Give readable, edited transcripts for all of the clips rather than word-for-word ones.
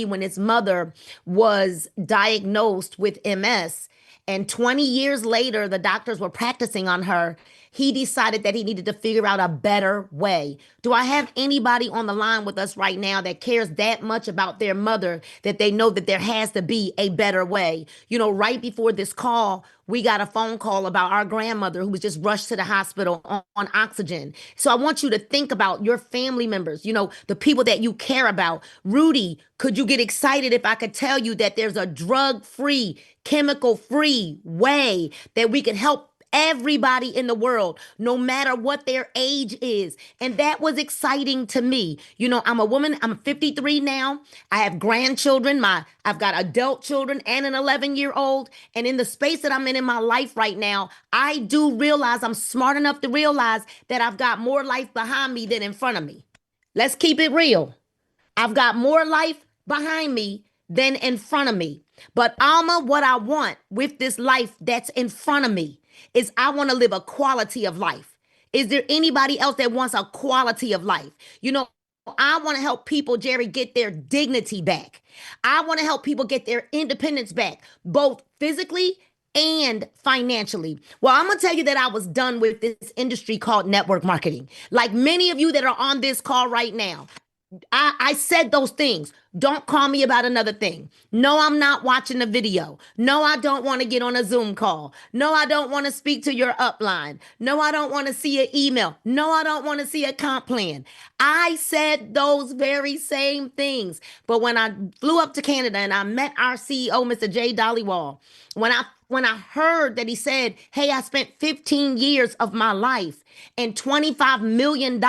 when his mother was diagnosed with MS. And 20 years later, the doctors were practicing on her. He decided that he needed to figure out a better way. Do I have anybody on the line with us right now that cares that much about their mother that they know that there has to be a better way? You know, right before this call, we got a phone call about our grandmother who was just rushed to the hospital on oxygen. So I want you to think about your family members, you know, the people that you care about. Rudy, could you get excited if I could tell you that there's a drug-free, chemical-free way that we can help everybody in the world, no matter what their age is? And that was exciting to me. You know, I'm a woman, I'm 53 now. I have grandchildren. I've got adult children and an 11-year-old. And in the space that I'm in my life right now, I do realize I'm smart enough to realize that I've got more life behind me than in front of me. Let's keep it real. I've got more life behind me than in front of me. But Alma, what I want with this life that's in front of me is I want to live a quality of life. Is there anybody else that wants a quality of life? You know, I want to help people, Jerry, get their dignity back. I want to help people get their independence back, both physically and financially. Well, I'm going to tell you that I was done with this industry called network marketing. Like many of you that are on this call right now, I said those things. Don't call me about another thing. No, I'm not watching a video. No, I don't want to get on a Zoom call. No, I don't want to speak to your upline. No, I don't want to see an email. No, I don't want to see a comp plan. I said those very same things. But when I flew up to Canada and I met our CEO, Mr. Jay Dollywall, when I heard that he said, hey, I spent 15 years of my life and $25 million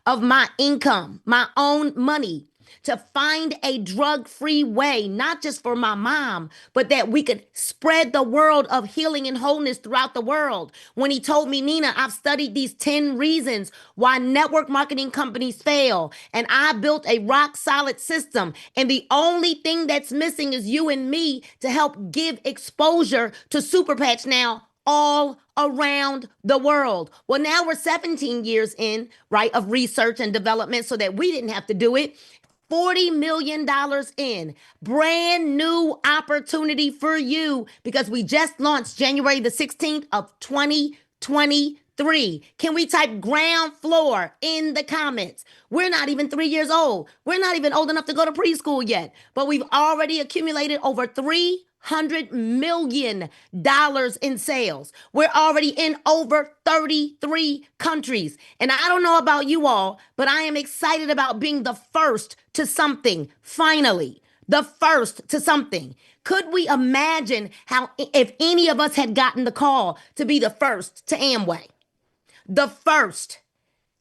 of my income, my own money, to find a drug-free way, not just for my mom, but that we could spread the world of healing and wholeness throughout the world. When he told me, Nina, I've studied these 10 reasons why network marketing companies fail, and I built a rock-solid system, and the only thing that's missing is you and me to help give exposure to Super Patch now all around the world. Well, now we're 17 years in, right, of research and development so that we didn't have to do it. $40 million in brand new opportunity for you because we just launched January the 16th of 2023. Can we type ground floor in the comments? We're not even 3 years old. We're not even old enough to go to preschool yet, but we've already accumulated over $300 million in sales. We're already in over 33 countries. And I don't know about you all, but I am excited about being the first to something, finally. The first to something. Could we imagine how, if any of us had gotten the call to be the first to Amway, the first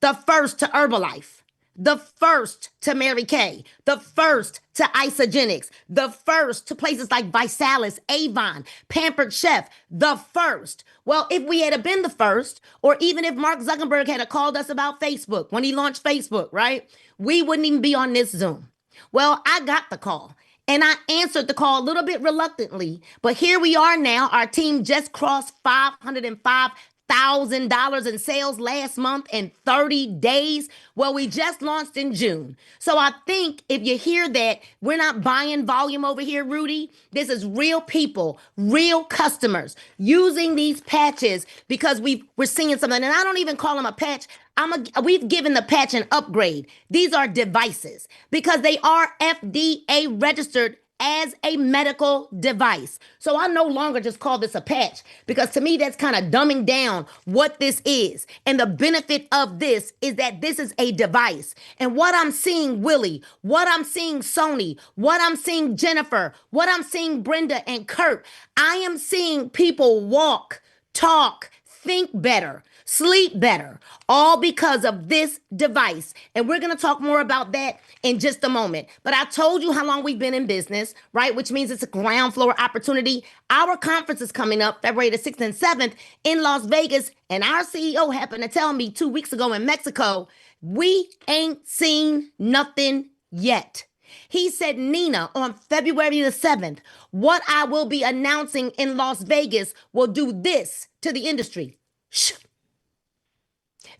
to Herbalife, the first to Mary Kay, the first to Isogenics, the first to places like Visalis, Avon, Pampered Chef, the first. Well, if we had been the first, or even if Mark Zuckerberg had called us about Facebook when he launched Facebook, right? We wouldn't even be on this Zoom. Well, I got the call. And I answered the call a little bit reluctantly, but here we are now. Our team just crossed $505,000 in sales last month in 30 days. Well, we just launched in June. So I think if you hear that, we're not buying volume over here, Rudy. This is real people, real customers using these patches because we're seeing something. And I don't even call them a patch. We've given the patch an upgrade. These are devices because they are FDA registered as a medical device. So I no longer just call this a patch because to me, that's kind of dumbing down what this is. And the benefit of this is that this is a device. And what I'm seeing, Willie, what I'm seeing, Sony, what I'm seeing, Jennifer, what I'm seeing, Brenda and Kurt, I am seeing people walk, talk, think better, sleep better, all because of this device. And we're going to talk more about that in just a moment. But I told you how long we've been in business, right? Which means it's a ground floor opportunity. Our conference is coming up February the 6th and 7th in Las Vegas. And our CEO happened to tell me 2 weeks ago in Mexico, we ain't seen nothing yet. He said, Nina, on February the 7th, what I will be announcing in Las Vegas will do this to the industry. Shh.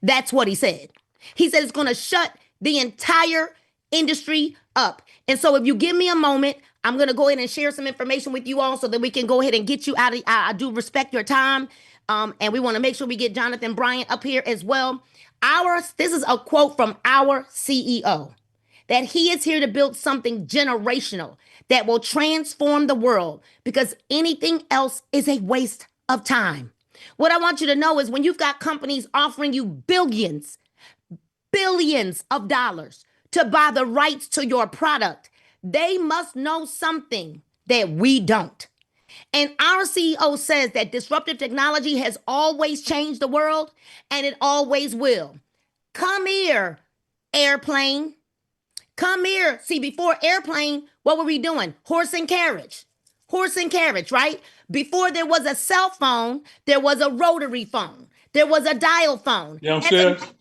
That's what he said. He said it's going to shut the entire industry up. And so if you give me a moment, I'm going to go ahead and share some information with you all so that we can go ahead and get you out of, I do respect your time. And we want to make sure we get Jonathan Bryant up here as well. This is a quote from our CEO, that he is here to build something generational that will transform the world, because anything else is a waste of time. What I want you to know is when you've got companies offering you billions of dollars to buy the rights to your product, they must know something that we don't. And our CEO says that disruptive technology has always changed the world, and it always will. Come here, airplane. Come here. See, before airplane, what were we doing? Horse and carriage. Horse and carriage, right? Before there was a cell phone, there was a rotary phone. There was a dial phone.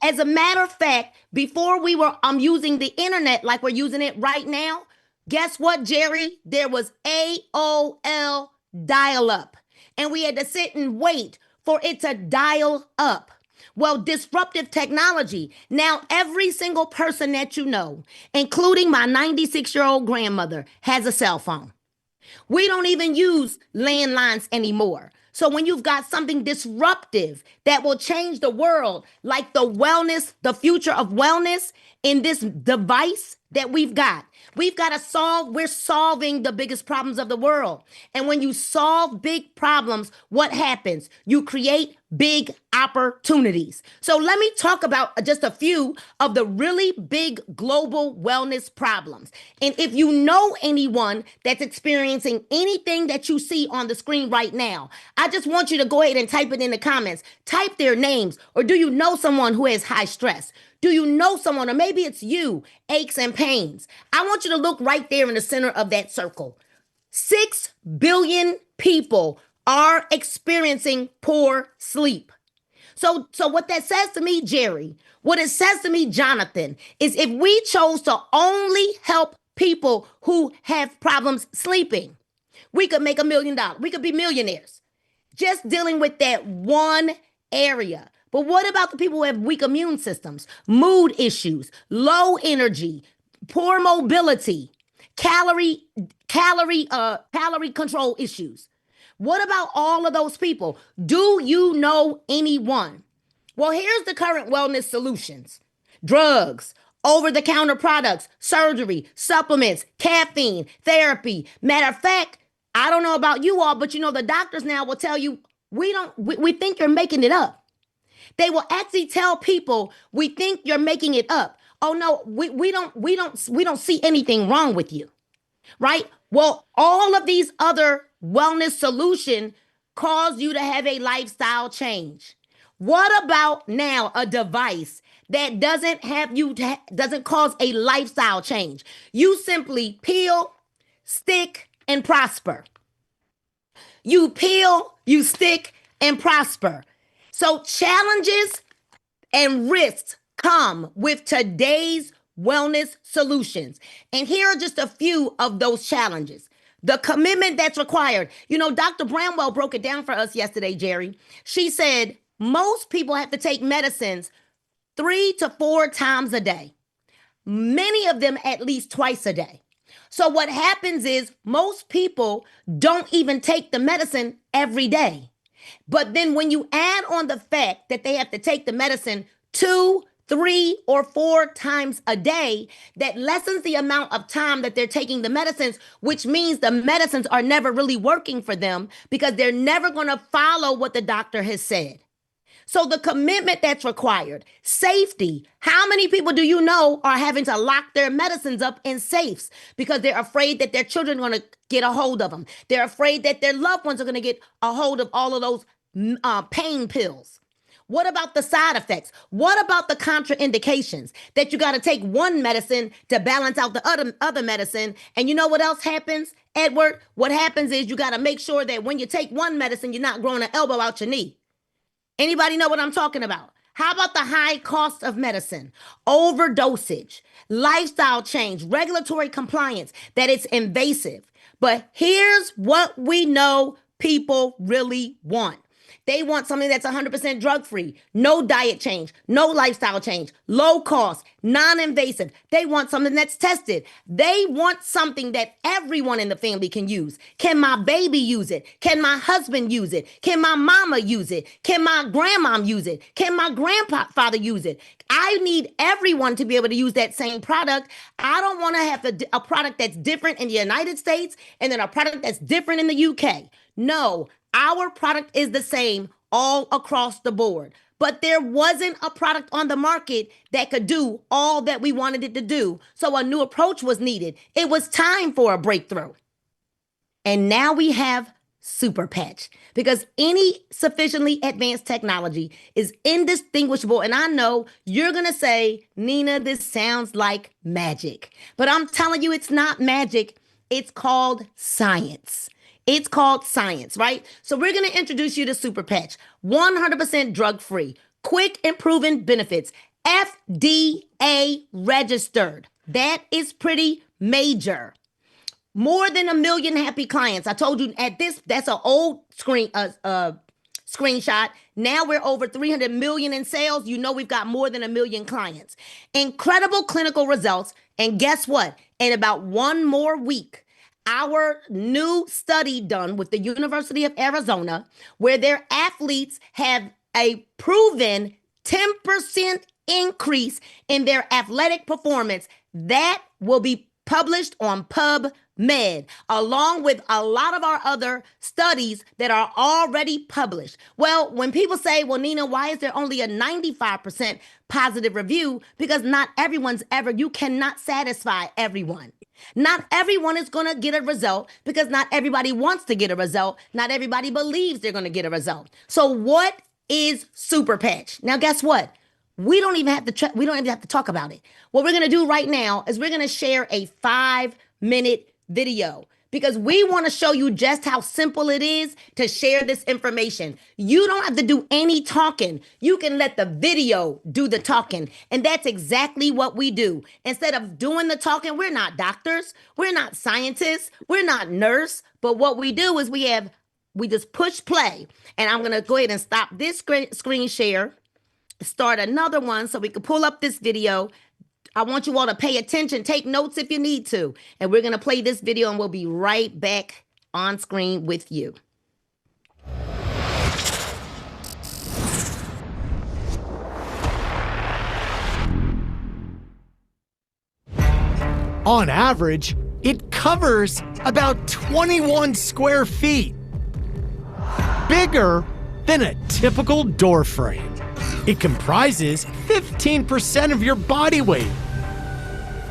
As a matter of fact, before we were using the internet like we're using it right now, guess what, Jerry? There was AOL dial-up. And we had to sit and wait for it to dial up. Well, disruptive technology. Now, every single person that you know, including my 96-year-old grandmother, has a cell phone. We don't even use landlines anymore. So when you've got something disruptive that will change the world, like the future of wellness in this device that we're solving the biggest problems of the world. And when you solve big problems, what happens? You create big opportunities. So let me talk about just a few of the really big global wellness problems. And if you know anyone that's experiencing anything that you see on the screen right now, I just want you to go ahead and type it in the comments. Type their names. Or do you know someone who has high stress? Do you know someone, or maybe it's you, aches and pains? I want you to look right there in the center of that circle. 6 billion people are experiencing poor sleep. So what that says to me, Jerry, what it says to me, Jonathan, is if we chose to only help people who have problems sleeping, we could make $1 million. We could be millionaires just dealing with that one area. But what about the people who have weak immune systems, mood issues, low energy, poor mobility, calorie control issues? What about all of those people? Do you know anyone? Well, here's the current wellness solutions: drugs, over-the-counter products, surgery, supplements, caffeine, therapy. Matter of fact, I don't know about you all, but the doctors now will tell you, we think you're making it up. They will actually tell people, we think you're making it up. Oh no, we don't see anything wrong with you, right? Well, all of these other wellness solutions cause you to have a lifestyle change. What about now a device that doesn't cause a lifestyle change? You simply peel, stick, and prosper. You peel, you stick, and prosper. So challenges and risks come with today's wellness solutions. And here are just a few of those challenges. The commitment that's required. Dr. Bramwell broke it down for us yesterday, Jerry. She said most people have to take medicines 3 to 4 times a day. Many of them at least twice a day. So what happens is most people don't even take the medicine every day. But then when you add on the fact that they have to take the medicine 2, 3, or 4 times a day, that lessens the amount of time that they're taking the medicines, which means the medicines are never really working for them because they're never going to follow what the doctor has said. So the commitment that's required, safety. How many people do you know are having to lock their medicines up in safes because they're afraid that their children are going to get a hold of them? They're afraid that their loved ones are going to get a hold of all of those pain pills. What about the side effects? What about the contraindications that you got to take one medicine to balance out the other medicine? And you know what else happens, Edward? What happens is you got to make sure that when you take one medicine, you're not growing an elbow out your knee. Anybody know what I'm talking about? How about the high cost of medicine, overdosage, lifestyle change, regulatory compliance, that it's invasive? But here's what we know people really want. They want something that's 100% drug-free, no diet change, no lifestyle change, low cost, non-invasive. They want something that's tested. They want something that everyone in the family can use. Can my baby use it? Can my husband use it? Can my mama use it? Can my grandmom use it? Can my grandfather use it? I need everyone to be able to use that same product. I don't want to have a product that's different in the United States and then a product that's different in the UK. No, our product is the same all across the board. But there wasn't a product on the market that could do all that we wanted it to do. So a new approach was needed. It was time for a breakthrough. And now we have Super Patch, because any sufficiently advanced technology is indistinguishable. And I know you're going to say, Nina, this sounds like magic. But I'm telling you, it's not magic. It's called science. It's called science, right? So we're going to introduce you to Super Patch, 100% drug-free, quick and proven benefits, FDA registered. That is pretty major. More than 1 million happy clients. I told you that's an old screenshot. Now we're over 300 million in sales. You know we've got more than 1 million clients. Incredible clinical results. And guess what? In about 1 more week, our new study done with the University of Arizona, where their athletes have a proven 10% increase in their athletic performance, that will be published on PubMed, along with a lot of our other studies that are already published. Well, when people say, well, Nina, why is there only a 95% positive review? Because not everyone's you cannot satisfy everyone. Not everyone is going to get a result because not everybody wants to get a result. Not everybody believes they're going to get a result. So what is Super Patch? Now, guess what? We don't even have to talk about it. What we're going to do right now is we're going to share a 5-minute video because we want to show you just how simple it is to share this information. You don't have to do any talking. You can let the video do the talking. And that's exactly what we do. Instead of doing the talking, we're not doctors. We're not scientists. We're not nurse. But what we do is we just push play. And I'm going to go ahead and stop this screen share. Start another one so we can pull up this video. I want you all to pay attention. Take notes if you need to. And we're going to play this video and we'll be right back on screen with you. On average, it covers about 21 square feet. Bigger than a typical door frame. It comprises 15% of your body weight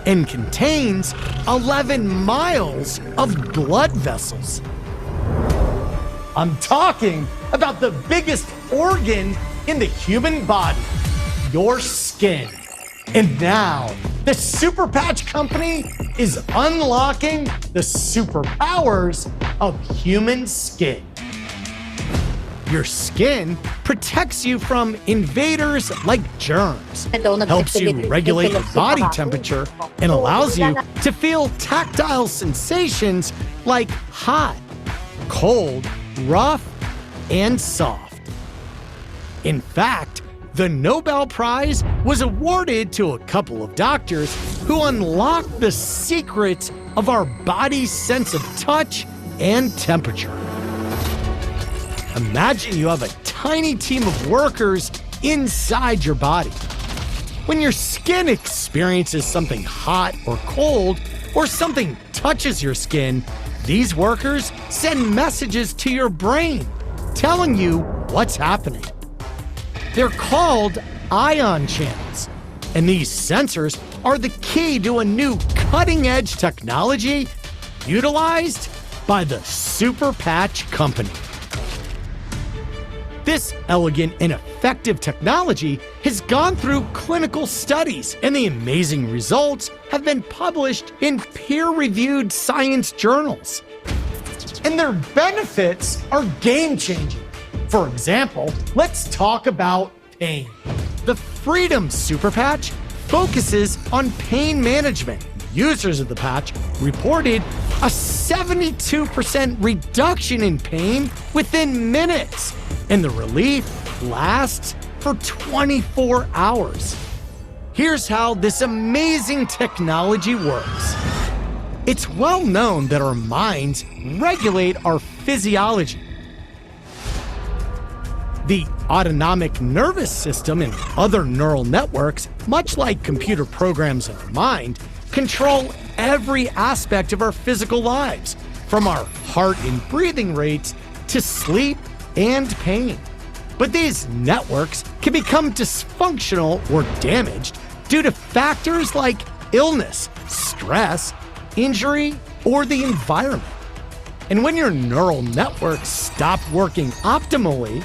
and contains 11 miles of blood vessels. I'm talking about the biggest organ in the human body, your skin. And now, the Super Patch Company is unlocking the superpowers of human skin. Your skin protects you from invaders like germs, helps you regulate your body temperature, and allows you to feel tactile sensations like hot, cold, rough, and soft. In fact, the Nobel Prize was awarded to a couple of doctors who unlocked the secrets of our body's sense of touch and temperature. Imagine you have a tiny team of workers inside your body. When your skin experiences something hot or cold, or something touches your skin, these workers send messages to your brain, telling you what's happening. They're called ion channels, and these sensors are the key to a new cutting-edge technology utilized by the Super Patch Company. This elegant and effective technology has gone through clinical studies, and the amazing results have been published in peer-reviewed science journals. And their benefits are game-changing. For example, let's talk about pain. The Freedom Super Patch focuses on pain management. Users of the patch reported a 72% reduction in pain within minutes. and the relief lasts for 24 hours. Here's how this amazing technology works. It's well known that our minds regulate our physiology. The autonomic nervous system and other neural networks, much like computer programs in our mind, control every aspect of our physical lives, from our heart and breathing rates to sleep and pain. But these networks can become dysfunctional or damaged due to factors like illness, stress, injury, or the environment. And when your neural networks stop working optimally,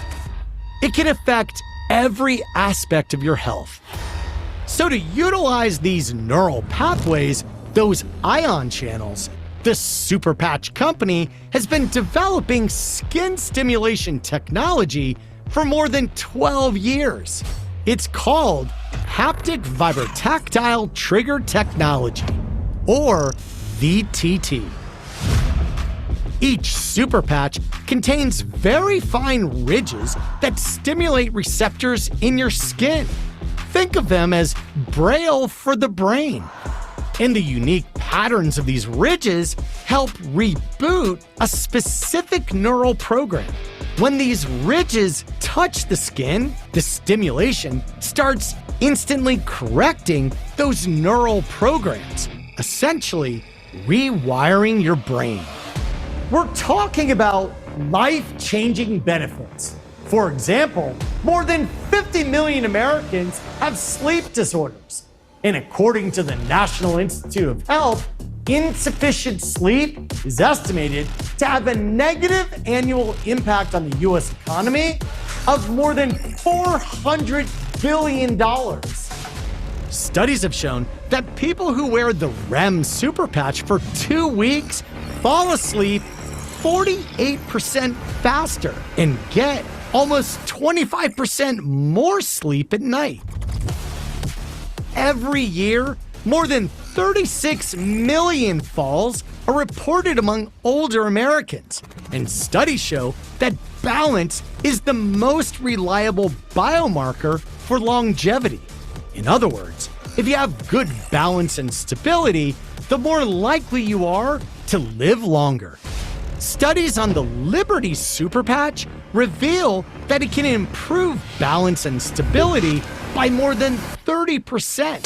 it can affect every aspect of your health. So to utilize these neural pathways, those ion channels, the Super Patch Company has been developing skin stimulation technology for more than 12 years. It's called Haptic Vibrotactile Trigger Technology, or VTT. Each super patch contains very fine ridges that stimulate receptors in your skin. Think of them as braille for the brain. And the unique patterns of these ridges help reboot a specific neural program. When these ridges touch the skin, the stimulation starts instantly correcting those neural programs, essentially rewiring your brain. We're talking about life-changing benefits. For example, more than 50 million Americans have sleep disorders. And according to the National Institute of Health, insufficient sleep is estimated to have a negative annual impact on the US economy of more than $400 billion. Studies have shown that people who wear the REM super patch for 2 weeks fall asleep 48% faster and get almost 25% more sleep at night. Every year, more than 36 million falls are reported among older Americans, and studies show that balance is the most reliable biomarker for longevity. In other words, if you have good balance and stability, the more likely you are to live longer. Studies on the Liberty Super Patch reveal that it can improve balance and stability by more than 30%.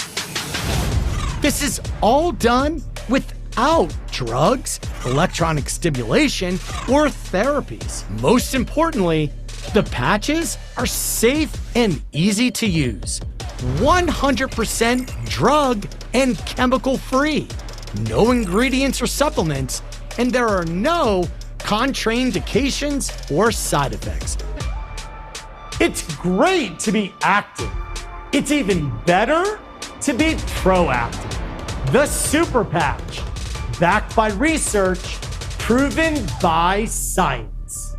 This is all done without drugs, electronic stimulation, or therapies. Most importantly, the patches are safe and easy to use. 100% drug and chemical free. No ingredients or supplements, and there are no contraindications or side effects. It's great to be active. It's even better to be proactive. The Super Patch, backed by research, proven by science.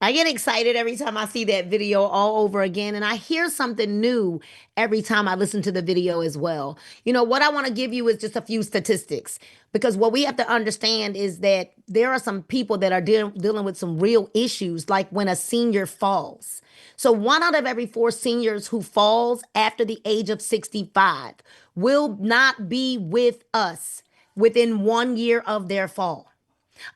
I get excited every time I see that video all over again, and I hear something new every time I listen to the video as well. You know, what I want to give you is just a few statistics, because what we have to understand is that there are some people that are dealing with some real issues, like when a senior falls. So 1 out of every 4 seniors who falls after the age of 65 will not be with us within 1 year of their fall.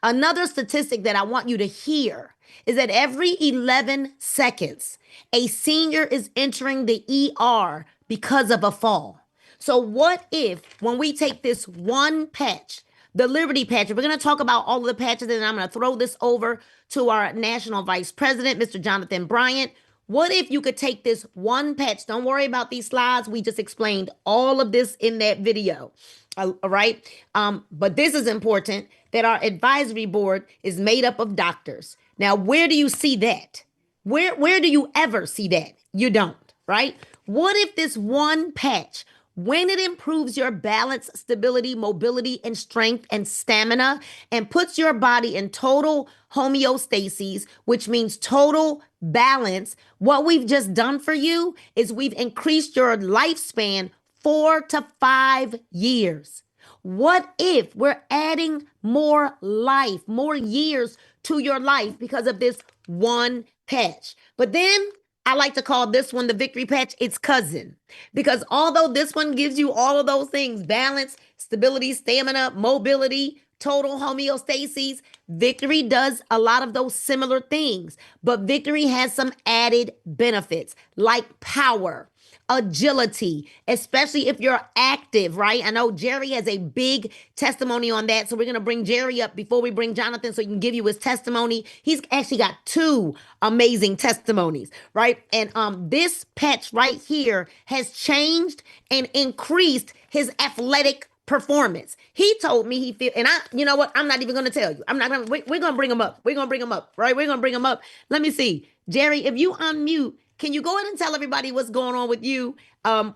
Another statistic that I want you to hear is that every 11 seconds, a senior is entering the ER because of a fall. So what if, when we take this one patch, the Liberty patch, we're going to talk about all of the patches, and I'm going to throw this over to our National Vice President, Mr. Jonathan Bryant. What if you could take this one patch? Don't worry about these slides. We just explained all of this in that video. All right. But this is important, that our advisory board is made up of doctors. Now, where do you see that? Where do you ever see that? You don't, right? What if this one patch, when it improves your balance, stability, mobility, and strength and stamina, and puts your body in total homeostasis, which means total balance, what we've just done for you is we've increased your lifespan 4 to 5 years. What if we're adding more life, more years to your life because of this one patch? But then I like to call this one the victory patch its cousin. Because although this one gives you all of those things, balance, stability, stamina, mobility, total homeostasis, victory does a lot of those similar things. But victory has some added benefits like power, agility, especially if you're active, right? I know Jerry has a big testimony on that. So we're going to bring Jerry up before we bring Jonathan so he can give you his testimony. He's actually got two amazing testimonies, right? And this patch right here has changed and increased his athletic performance. He told me he feel, and you know what? I'm not even going to tell you. I'm not going to, we're going to bring him up. We're going to bring him up, right? We're going to bring him up. Let me see. Jerry, if you unmute, can you go ahead and tell everybody what's going on with you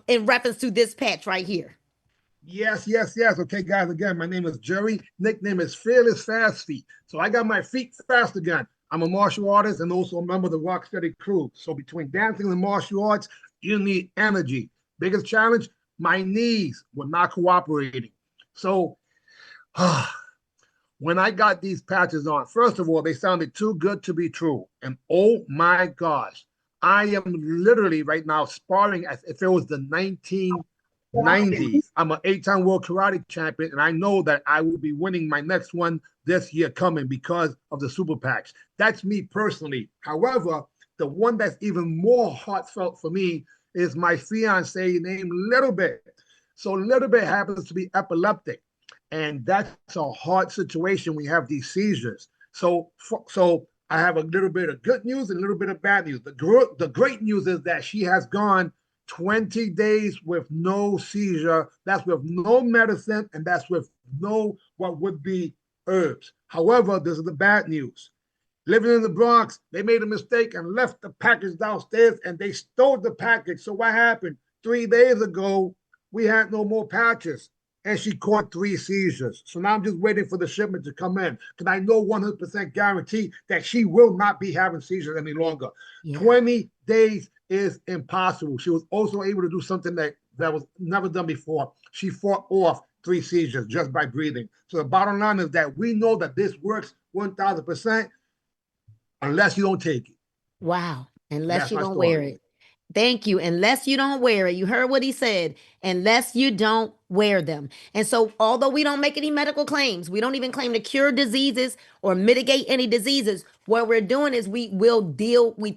in reference to this patch right here? Yes, yes, yes. Okay, guys, again, my name is Jerry. Nickname is Fearless Fast Feet. So I got my feet fast again. I'm a martial artist and also a member of the Rocksteady crew. So between dancing and martial arts, you need energy. Biggest challenge, my knees were not cooperating. So when I got these patches on, first of all, they sounded too good to be true. And oh my gosh, I am literally right now sparring as if it was the 1990s. I'm an 8-time world karate champion, and I know that I will be winning my next one this year coming because of the super patch. That's me personally. However, the one that's even more heartfelt for me is my fiance named Little Bit. So Little Bit happens to be epileptic, and that's a hard situation. We have these seizures. So I have a little bit of good news and a little bit of bad news. The great news is that she has gone 20 days with no seizure. That's with no medicine, and that's with no what would be herbs. However, this is the bad news. Living in the Bronx, they made a mistake and left the package downstairs, and they stole the package. So what happened? 3 days ago, we had no more patches, and she caught 3 seizures. So now I'm just waiting for the shipment to come in because I know 100% guarantee that she will not be having seizures any longer. Yeah. 20 days is impossible. She was also able to do something that was never done before. She fought off 3 seizures just by breathing. So the bottom line is that we know that this works 1,000% unless you don't take it. Wow. Unless you don't wear it. Thank you. Unless you don't wear it. You heard what he said. Unless you don't wear them. And so, although we don't make any medical claims, we don't even claim to cure diseases or mitigate any diseases. What we're doing is we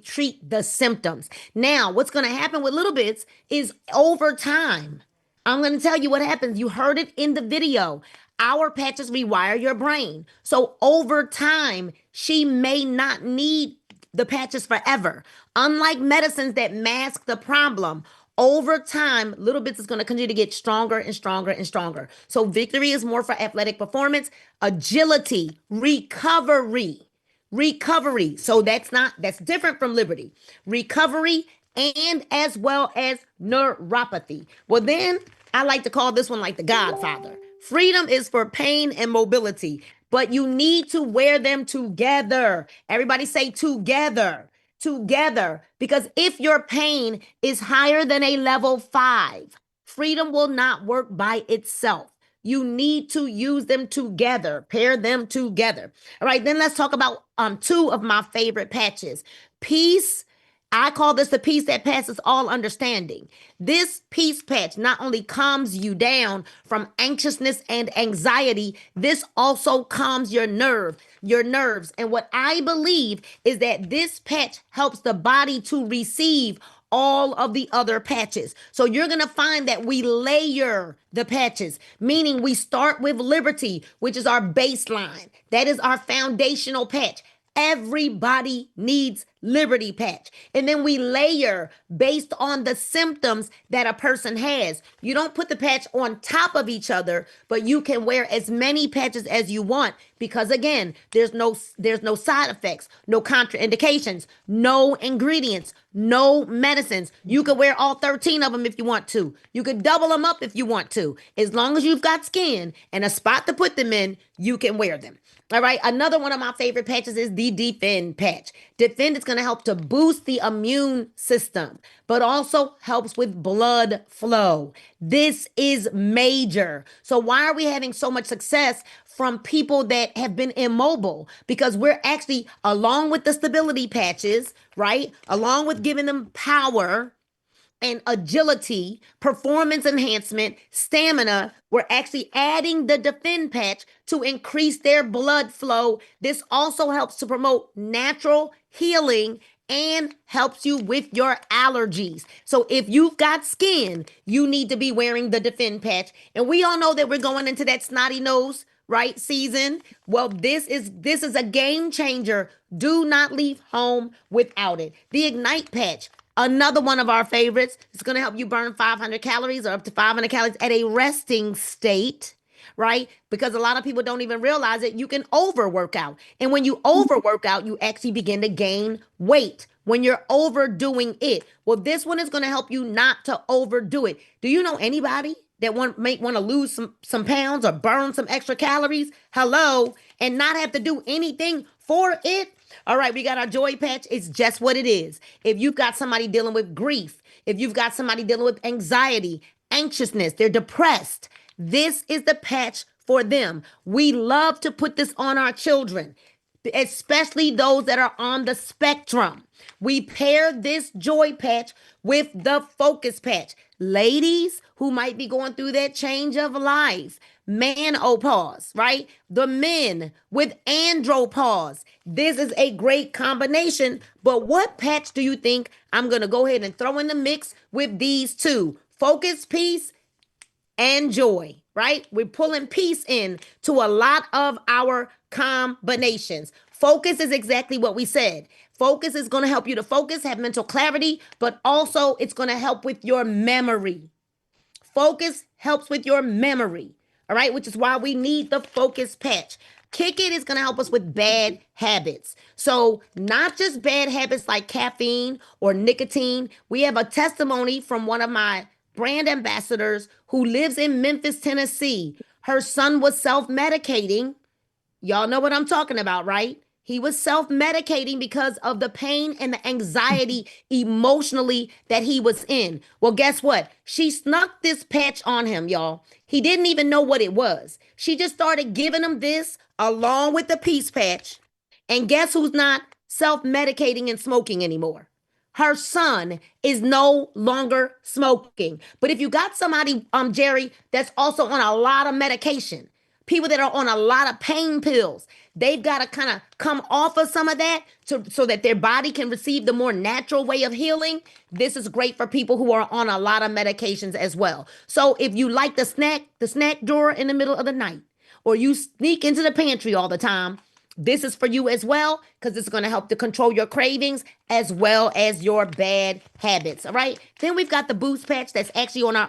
treat the symptoms. Now, what's going to happen with Little Bits is over time, I'm going to tell you what happens. You heard it in the video. Our patches rewire your brain. So over time, she may not need the patches forever. Unlike medicines that mask the problem, over time, Little Bits is going to continue to get stronger and stronger and stronger. So victory is more for athletic performance, agility, recovery. So that's different from liberty. Recovery and as well as neuropathy. Well, then I like to call this one like the Godfather. Freedom is for pain and mobility, but you need to wear them together. Everybody say together. Together, because if your pain is higher than a level 5, freedom will not work by itself. You need to use them together, pair them together. All right, then let's talk about 2 of my favorite patches. Peace. I call this the peace that passes all understanding. This peace patch not only calms you down from anxiousness and anxiety, this also calms your nerves. And what I believe is that this patch helps the body to receive all of the other patches. So you're going to find that we layer the patches, meaning we start with liberty, which is our baseline. That is our foundational patch. Everybody needs liberty patch. And then we layer based on the symptoms that a person has. You don't put the patch on top of each other, but you can wear as many patches as you want because again, there's no side effects, no contraindications, no ingredients, no medicines. You could wear all 13 of them if you want to. You could double them up if you want to. As long as you've got skin and a spot to put them in, you can wear them. All right. Another one of my favorite patches is the Defend patch. Defend is going going to help to boost the immune system, but also helps with blood flow. This is major. So why are we having so much success from people that have been immobile? Because we're actually, along with the stability patches, right? Along with giving them power and agility, performance enhancement, stamina, we're actually adding the defend patch to increase their blood flow. This also helps to promote natural healing and helps you with your allergies. So if you've got skin, you need to be wearing the defend patch. And we all know that we're going into that snotty nose, right, season. Well, this is a game changer. Do not leave home without it. The Ignite patch, another one of our favorites. It's going to help you burn 500 calories or up to 500 calories at a resting state, right? Because a lot of people don't even realize it. You can overwork out. And when you overwork out, you actually begin to gain weight when you're overdoing it. Well, this one is going to help you not to overdo it. Do you know anybody that may want to lose some pounds or burn some extra calories? Hello, and not have to do anything for it? All right, we got our joy patch. It's just what it is. If you've got somebody dealing with grief, if you've got somebody dealing with anxiety, anxiousness, they're depressed, this is the patch for them. We love to put this on our children, especially those that are on the spectrum. We pair this joy patch with the focus patch. Ladies who might be going through that change of life, menopause, right? The men with andropause. This is a great combination. But what patch do you think I'm going to go ahead and throw in the mix with these two? Focus, peace, and joy, right? We're pulling peace in to a lot of our combinations. Focus is exactly what we said. Focus is going to help you to focus, have mental clarity, but also it's going to help with your memory. Focus helps with your memory, all right, which is why we need the focus patch. Kick It is going to help us with bad habits. So, not just bad habits like caffeine or nicotine. We have a testimony from one of my brand ambassadors who lives in Memphis, Tennessee. Her son was self-medicating. Y'all know what I'm talking about, right? He was self-medicating because of the pain and the anxiety emotionally that he was in. Well, guess what? She snuck this patch on him, y'all. He didn't even know what it was. She just started giving him this along with the peace patch. And guess who's not self-medicating and smoking anymore? Her son is no longer smoking. But if you got somebody, Jerry, that's also on a lot of medication, people that are on a lot of pain pills, they've got to kind of come off of some of that so that their body can receive the more natural way of healing. This is great for people who are on a lot of medications as well. So if you like the snack drawer in the middle of the night, or you sneak into the pantry all the time, this is for you as well, because it's going to help to control your cravings as well as your bad habits. All right. Then we've got the boost patch that's actually on our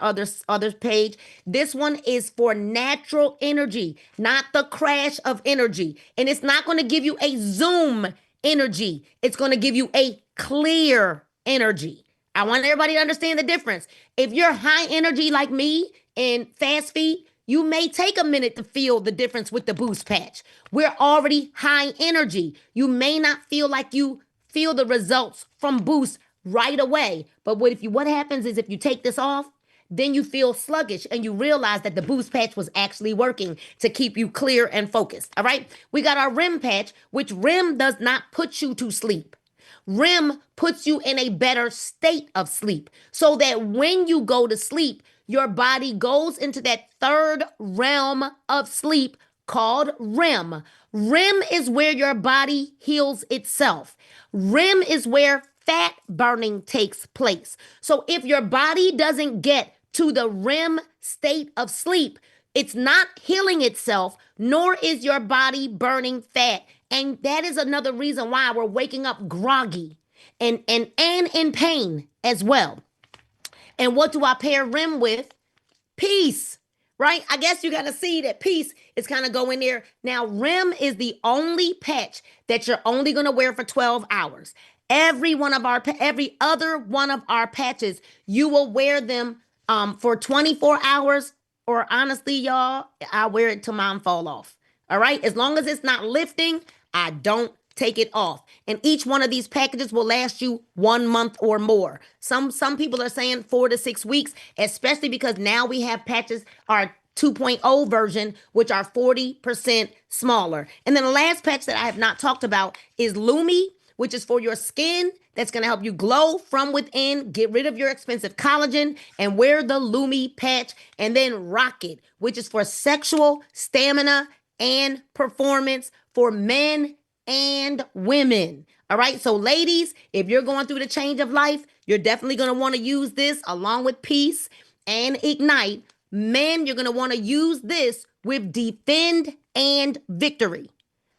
other page. This one is for natural energy, not the crash of energy. And it's not going to give you a zoom energy. It's going to give you a clear energy. I want everybody to understand the difference. If you're high energy like me and fast feed, you may take a minute to feel the difference with the boost patch. We're already high energy. You may not feel like you feel the results from boost right away. But what happens is if you take this off, then you feel sluggish and you realize that the boost patch was actually working to keep you clear and focused. All right. We got our REM patch, which REM does not put you to sleep. REM puts you in a better state of sleep so that when you go to sleep, your body goes into that third realm of sleep called REM. REM is where your body heals itself. REM is where fat burning takes place. So if your body doesn't get to the REM state of sleep, it's not healing itself, nor is your body burning fat. And that is another reason why we're waking up groggy and in pain as well. And what do I pair REM with? Peace, right? I guess you got to see that peace is kind of going there. Now, REM is the only patch that you're only going to wear for 12 hours. Every other one of our patches, you will wear them for 24 hours, or honestly, y'all, I wear it till mine fall off. All right. As long as it's not lifting, I don't take it off. And each one of these packages will last you 1 month or more. Some people are saying 4 to 6 weeks, especially because now we have patches, our 2.0 version, which are 40% smaller. And then the last patch that I have not talked about is Lumi, which is for your skin. That's going to help you glow from within, get rid of your expensive collagen, and wear the Lumi patch. And then Rocket, which is for sexual stamina and performance for men and women. All right. So, ladies, if you're going through the change of life, you're definitely going to want to use this along with Peace and Ignite. Men, you're going to want to use this with Defend and Victory.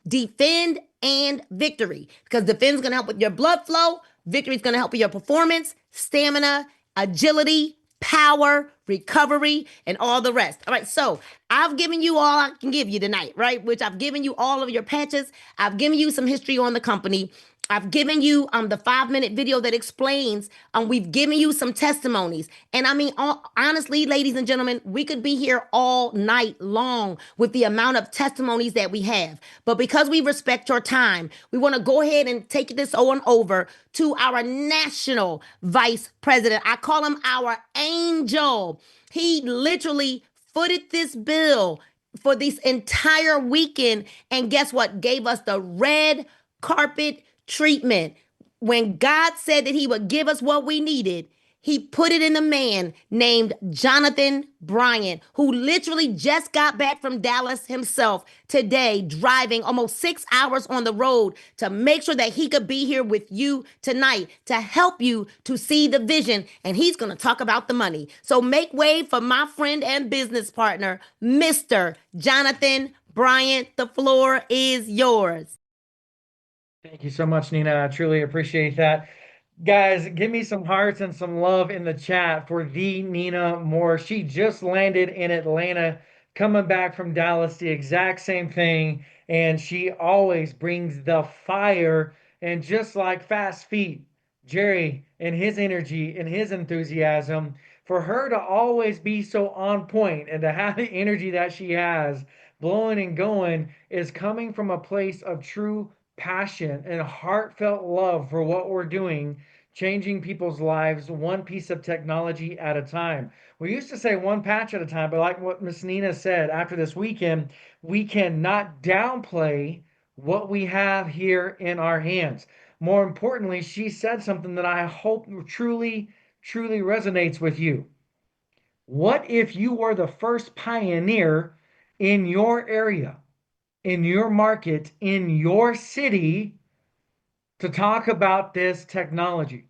Defend and Victory. Because Defend is going to help with your blood flow. Victory is going to help with your performance, stamina, agility, power, recovery, and all the rest. All right, so I've given you all I can give you tonight, right? Which I've given you all of your patches. I've given you some history on the company. I've given you the 5-minute video that explains. We've given you some testimonies, and I mean, honestly, ladies and gentlemen, we could be here all night long with the amount of testimonies that we have. But because we respect your time, we want to go ahead and take this on over to our national vice president. I call him our angel. He literally footed this bill for this entire weekend, and guess what? Gave us the red carpet treatment. When God said that he would give us what we needed, he put it in a man named Jonathan Bryant, who literally just got back from Dallas himself today, driving almost 6 hours on the road to make sure that he could be here with you tonight to help you to see the vision. And he's going to talk about the money. So make way for my friend and business partner, Mr. Jonathan Bryant. The floor is yours. Thank you so much, Nina. I truly appreciate that. Guys, give me some hearts and some love in the chat for the Nina Moore. She just landed in Atlanta, coming back from Dallas, the exact same thing. And she always brings the fire. And just like Fast Feet, Jerry and his energy and his enthusiasm, for her to always be so on point and to have the energy that she has, blowing and going, is coming from a place of true passion and heartfelt love for what we're doing, changing people's lives one piece of technology at a time. We used to say one patch at a time, but like what Miss Nina said, after this weekend, we cannot downplay what we have here in our hands. More importantly, she said something that I hope truly, truly resonates with you. What if you were the first pioneer in your area, in your market, in your city, to talk about this technology?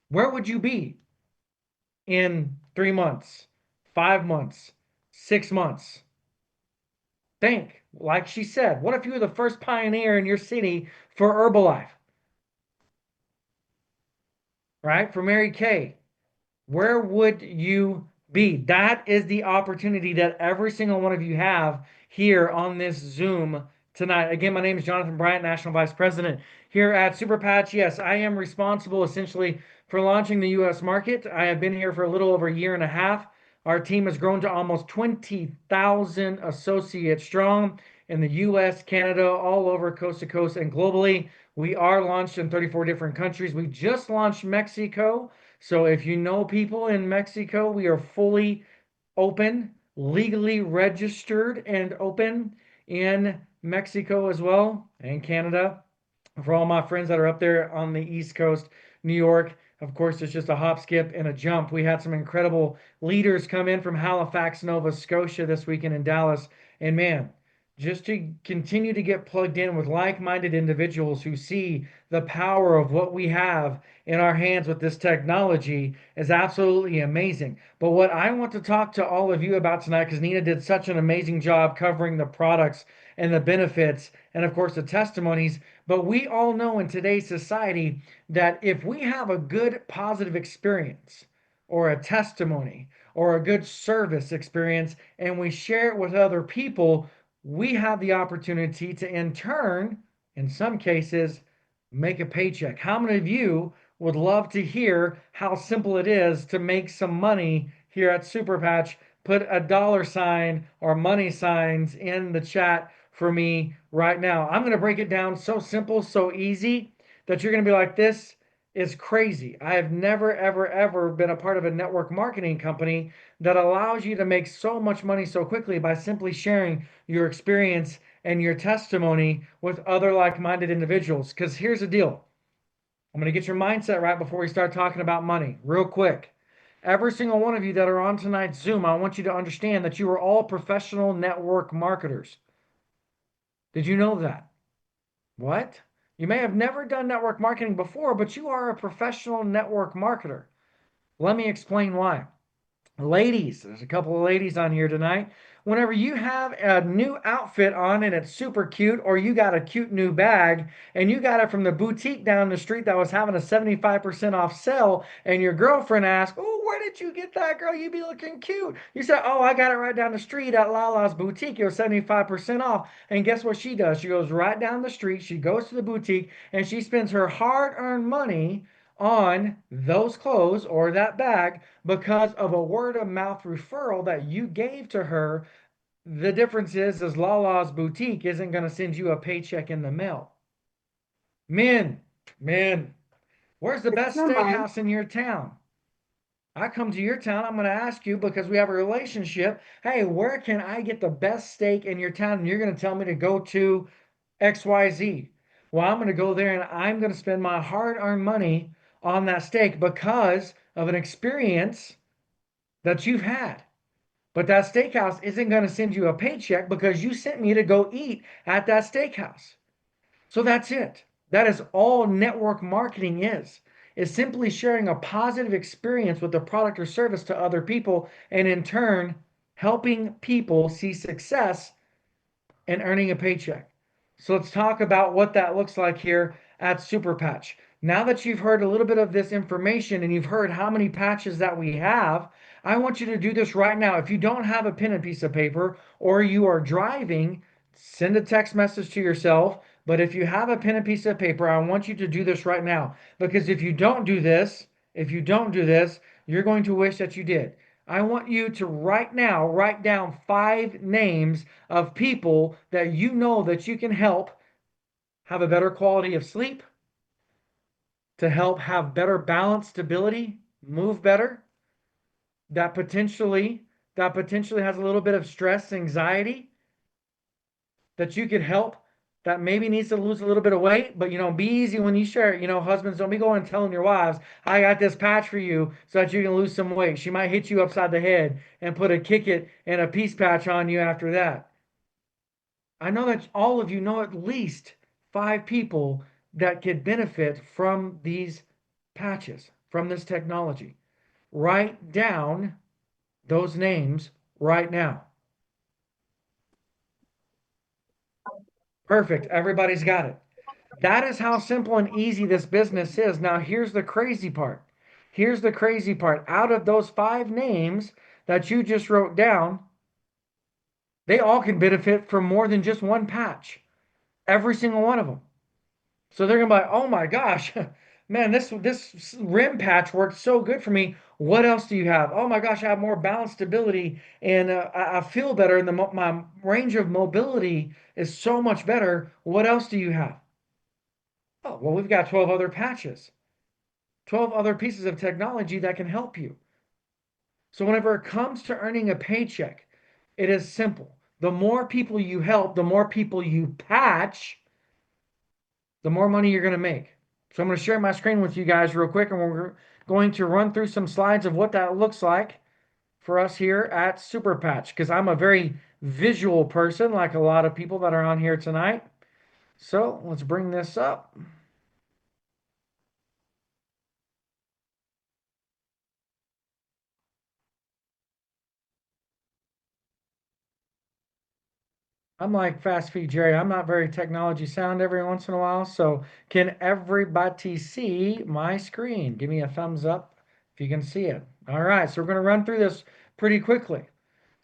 Where would you be in 3 months, 5 months, 6 months? Think, like she said, what if you were the first pioneer in your city for Herbalife? Right? For Mary Kay, where would you be? That is the opportunity that every single one of you have here on this Zoom tonight. Again, my name is Jonathan Bryant, National Vice President here at Super Patch. Yes, I am responsible essentially for launching the U.S. market. I have been here for a little over a year and a half. Our team has grown to almost 20,000 associates strong in the U.S., Canada, all over coast to coast and globally. We are launched in 34 different countries. We just launched Mexico. So if you know people in Mexico, we are fully open, legally registered and open in Mexico as well, and Canada. For all my friends that are up there on the East Coast, New York, of course, it's just a hop, skip, and a jump. We had some incredible leaders come in from Halifax, Nova Scotia this weekend in Dallas. And man, just to continue to get plugged in with like-minded individuals who see the power of what we have in our hands with this technology is absolutely amazing. But what I want to talk to all of you about tonight, because Nina did such an amazing job covering the products and the benefits and of course the testimonies, but we all know in today's society that if we have a good positive experience or a testimony or a good service experience and we share it with other people, we have the opportunity to, in turn, in some cases, make a paycheck. How many of you would love to hear how simple it is to make some money here at Super Patch? Put a dollar sign or money signs in the chat for me right now. I'm going to break it down so simple, so easy that you're going to be like, this is crazy. I have never, ever, ever been a part of a network marketing company that allows you to make so much money so quickly by simply sharing your experience and your testimony with other like-minded individuals. Because here's the deal. I'm going to get your mindset right before we start talking about money, real quick. Every single one of you that are on tonight's Zoom, I want you to understand that you are all professional network marketers. Did you know that? What? You may have never done network marketing before, but you are a professional network marketer. Let me explain why. Ladies, there's a couple of ladies on here tonight. Whenever you have a new outfit on and it's super cute, or you got a cute new bag and you got it from the boutique down the street that was having a 75% off sale, and your girlfriend asks, "Oh, where did you get that, girl? You be looking cute." You say, "Oh, I got it right down the street at Lala's boutique. It was 75% off." And guess what she does? She goes right down the street, she goes to the boutique, and she spends her hard earned money on those clothes or that bag because of a word of mouth referral that you gave to her. The difference is Lala's boutique isn't going to send you a paycheck in the mail. Men, men, where's the best steakhouse in your town? I come to your town, I'm going to ask you because we have a relationship. Hey, where can I get the best steak in your town? And you're going to tell me to go to XYZ. Well, I'm going to go there and I'm going to spend my hard earned money on that steak because of an experience that you've had. But that steakhouse isn't going to send you a paycheck because you sent me to go eat at that steakhouse. So that's it. That is all network marketing is simply sharing a positive experience with the product or service to other people, and in turn helping people see success and earning a paycheck. So let's talk about what that looks like here at Super Patch. Now that you've heard a little bit of this information and you've heard how many patches that we have, I want you to do this right now. If you don't have a pen and piece of paper or you are driving, send a text message to yourself. But if you have a pen and piece of paper, I want you to do this right now. Because if you don't do this, you're going to wish that you did. I want you to right now write down 5 names of people that you know that you can help have a better quality of sleep, to help have better balance, stability, move better, that potentially has a little bit of stress, anxiety, that you could help, that maybe needs to lose a little bit of weight. But be easy when you share it. Husbands, don't be going and telling your wives, "I got this patch for you so that you can lose some weight." She might hit you upside the head and put a kick it and a peace patch on you after that. I know that all of you know at least 5 people that could benefit from these patches, from this technology. Write down those names right now. Perfect. Everybody's got it. That is how simple and easy this business is. Now, here's the crazy part. Here's the crazy part. Out of those 5 names that you just wrote down, they all can benefit from more than just one patch. Every single one of them. So they're gonna be like, "Oh my gosh, man, this rim patch worked so good for me. What else do you have? Oh my gosh, I have more balance, stability, and I feel better. And my range of mobility is so much better. What else do you have?" Oh, well, we've got 12 other patches, 12 other pieces of technology that can help you. So whenever it comes to earning a paycheck, it is simple. The more people you help, the more people you patch, the more money you're going to make. So I'm going to share my screen with you guys real quick, and we're going to run through some slides of what that looks like for us here at Super Patch, because I'm a very visual person, like a lot of people that are on here tonight. So let's bring this up. I'm like Fast Feed Jerry. I'm not very technology sound every once in a while. So can everybody see my screen? Give me a thumbs up if you can see it. All right, so we're going to run through this pretty quickly.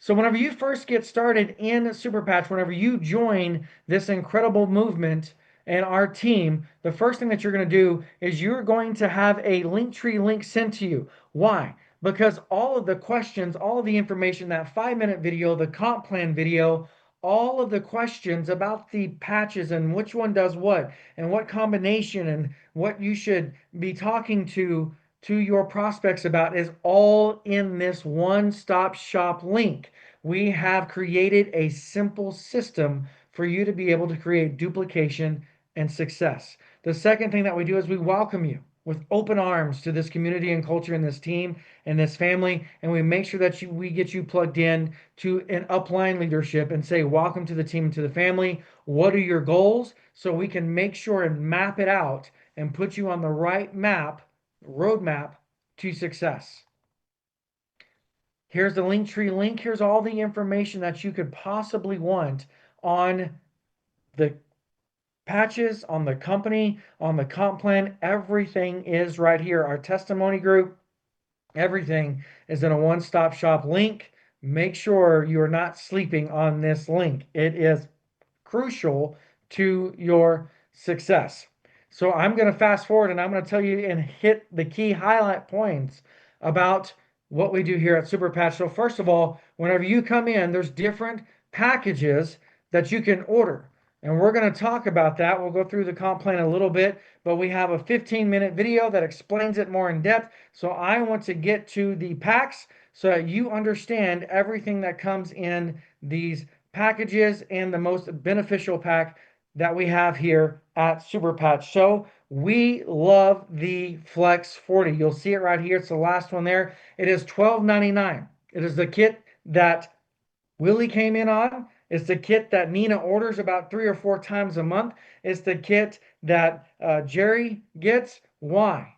So whenever you first get started in Super Patch, whenever you join this incredible movement and our team, the first thing that you're going to do is you're going to have a Linktree link sent to you. Why? Because all of the questions, all of the information, that 5-minute video, the comp plan video, all of the questions about the patches and which one does what and what combination and what you should be talking to your prospects about is all in this one-stop shop link. We have created a simple system for you to be able to create duplication and success. The second thing that we do is we welcome you with open arms to this community and culture and this team and this family, and we make sure that we get you plugged in to an upline leadership and say, welcome to the team and to the family. What are your goals? So we can make sure and map it out and put you on the right roadmap to success. Here's the Linktree link. Here's all the information that you could possibly want on the patches, on the company, on the comp plan. Everything is right here. Our testimony group, everything is in a one-stop shop link. Make sure you are not sleeping on this link. It is crucial to your success. So I'm going to fast forward and I'm going to tell you and hit the key highlight points about what we do here at Super Patch. So first of all, whenever you come in, there's different packages that you can order. And we're going to talk about that. We'll go through the comp plan a little bit, but we have a 15-minute video that explains it more in depth. So I want to get to the packs so that you understand everything that comes in these packages and the most beneficial pack that we have here at Super Patch. So we love the Flex 40. You'll see it right here. It's the last one there. It is $12.99. It is the kit that Willie came in on. It's the kit that Nina orders about 3 or 4 times a month. It's the kit that Jerry gets. Why?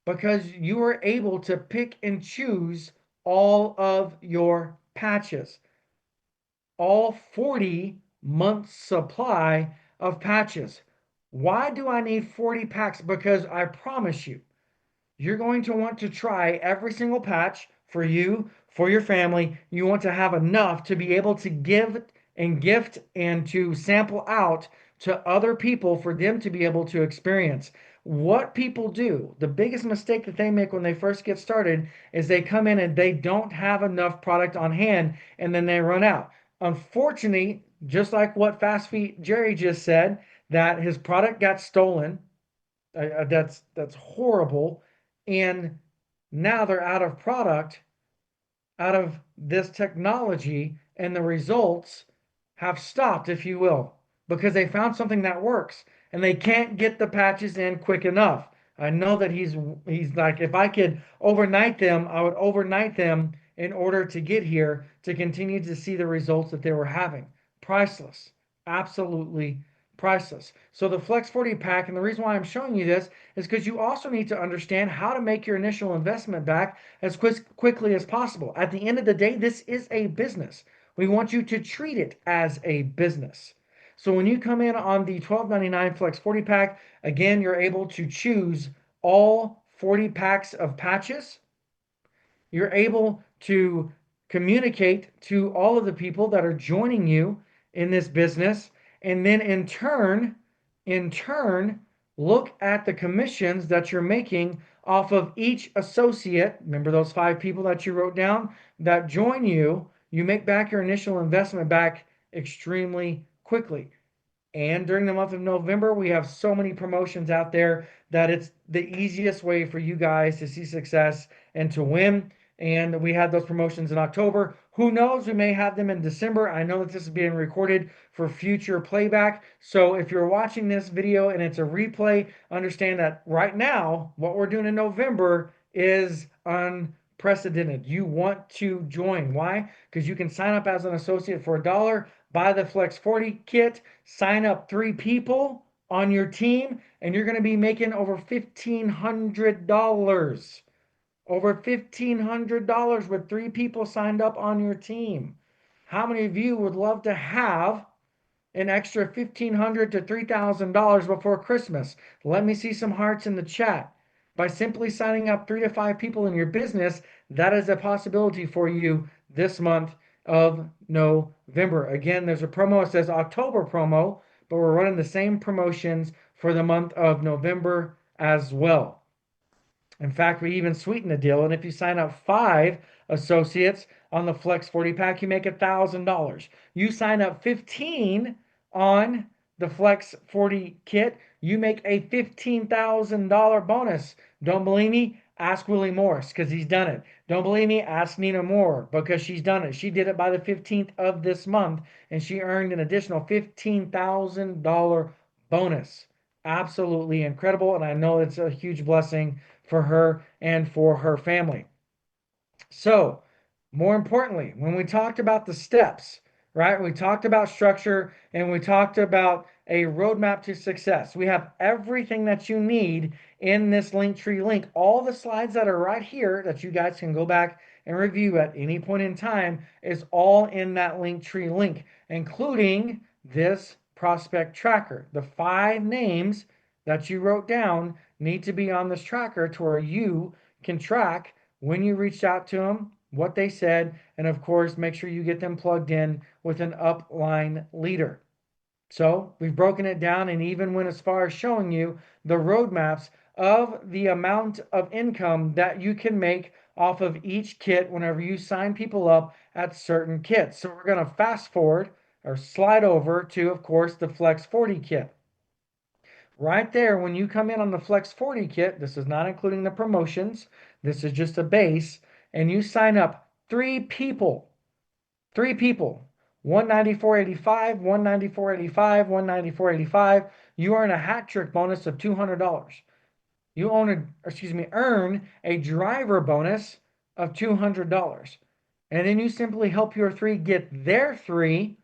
Because you are able to pick and choose all of your patches. All 40 months supply of patches. Why do I need 40 packs? Because I promise you, you're going to want to try every single patch for you, for your family. You want to have enough to be able to give and gift and to sample out to other people for them to be able to experience. What people do, the biggest mistake that they make when they first get started is they come in and they don't have enough product on hand and then they run out. Unfortunately, just like what Fast Feet Jerry just said, that his product got stolen. That's horrible. And now they're out of product, out of this technology, and the results have stopped, if you will, because they found something that works and they can't get the patches in quick enough. I know that he's like, if I could overnight them, I would overnight them in order to get here to continue to see the results that they were having. Priceless, absolutely priceless. So the Flex 40 pack, and the reason why I'm showing you this is because you also need to understand how to make your initial investment back as quickly as possible. At the end of the day, this is a business. We want you to treat it as a business. So when you come in on the $12.99 Flex 40 pack, again, you're able to choose all 40 packs of patches. You're able to communicate to all of the people that are joining you in this business, and then in turn, look at the commissions that you're making off of each associate. Remember those 5 people that you wrote down that join you. You make back your initial investment back extremely quickly. And during the month of November, we have so many promotions out there that it's the easiest way for you guys to see success and to win. And we had those promotions in October. Who knows? We may have them in December. I know that this is being recorded for future playback. So if you're watching this video and it's a replay, understand that right now, what we're doing in November is unprecedented. You want to join. Why? Because you can sign up as an associate for $1, buy the Flex 40 kit, sign up 3 people on your team, and you're going to be making over $1,500. Over $1,500 with 3 people signed up on your team. How many of you would love to have an extra $1,500 to $3,000 before Christmas? Let me see some hearts in the chat. By simply signing up 3 to 5 people in your business, that is a possibility for you this month of November. Again, there's a promo. It says October promo, but we're running the same promotions for the month of November as well. In fact, we even sweeten the deal. And if you sign up 5 associates on the Flex 40 pack, you make $1,000. You sign up 15 on the Flex 40 kit, you make a $15,000 bonus. Don't believe me? Ask Willie Morris because he's done it. Don't believe me? Ask Nina Moore because she's done it. She did it by the 15th of this month and she earned an additional $15,000 bonus. Absolutely incredible. And I know it's a huge blessing for her and for her family. So, more importantly, when we talked about the steps, right? We talked about structure and we talked about a roadmap to success. We have everything that you need in this Linktree link. All the slides that are right here that you guys can go back and review at any point in time is all in that Linktree link, including this prospect tracker. The 5 names that you wrote down need to be on this tracker to where you can track when you reached out to them, what they said, and of course, make sure you get them plugged in with an upline leader. So we've broken it down and even went as far as showing you the roadmaps of the amount of income that you can make off of each kit whenever you sign people up at certain kits. So we're going to fast forward or slide over to, of course, the Flex 40 kit. Right there, when you come in on the Flex 40 kit, this is not including the promotions, this is just a base, and you sign up 3 people, 3 people, 194.85, 194.85, 194.85, you earn a hat trick bonus of $200. You earn a driver bonus of $200. And then you simply help your 3 get their 3.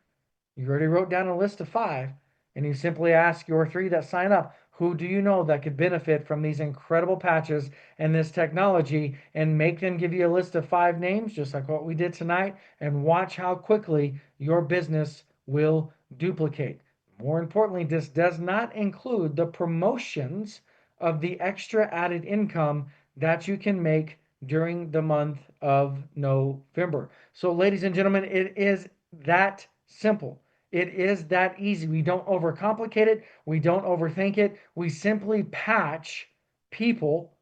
You already wrote down a list of 5, and you simply ask your 3 that sign up, who do you know that could benefit from these incredible patches and this technology, and make them give you a list of 5 names, just like what we did tonight, and watch how quickly your business will duplicate. More importantly, this does not include the promotions of the extra added income that you can make during the month of November. So, ladies and gentlemen, it is that simple. It is that easy. We don't overcomplicate it. We don't overthink it. We simply patch people,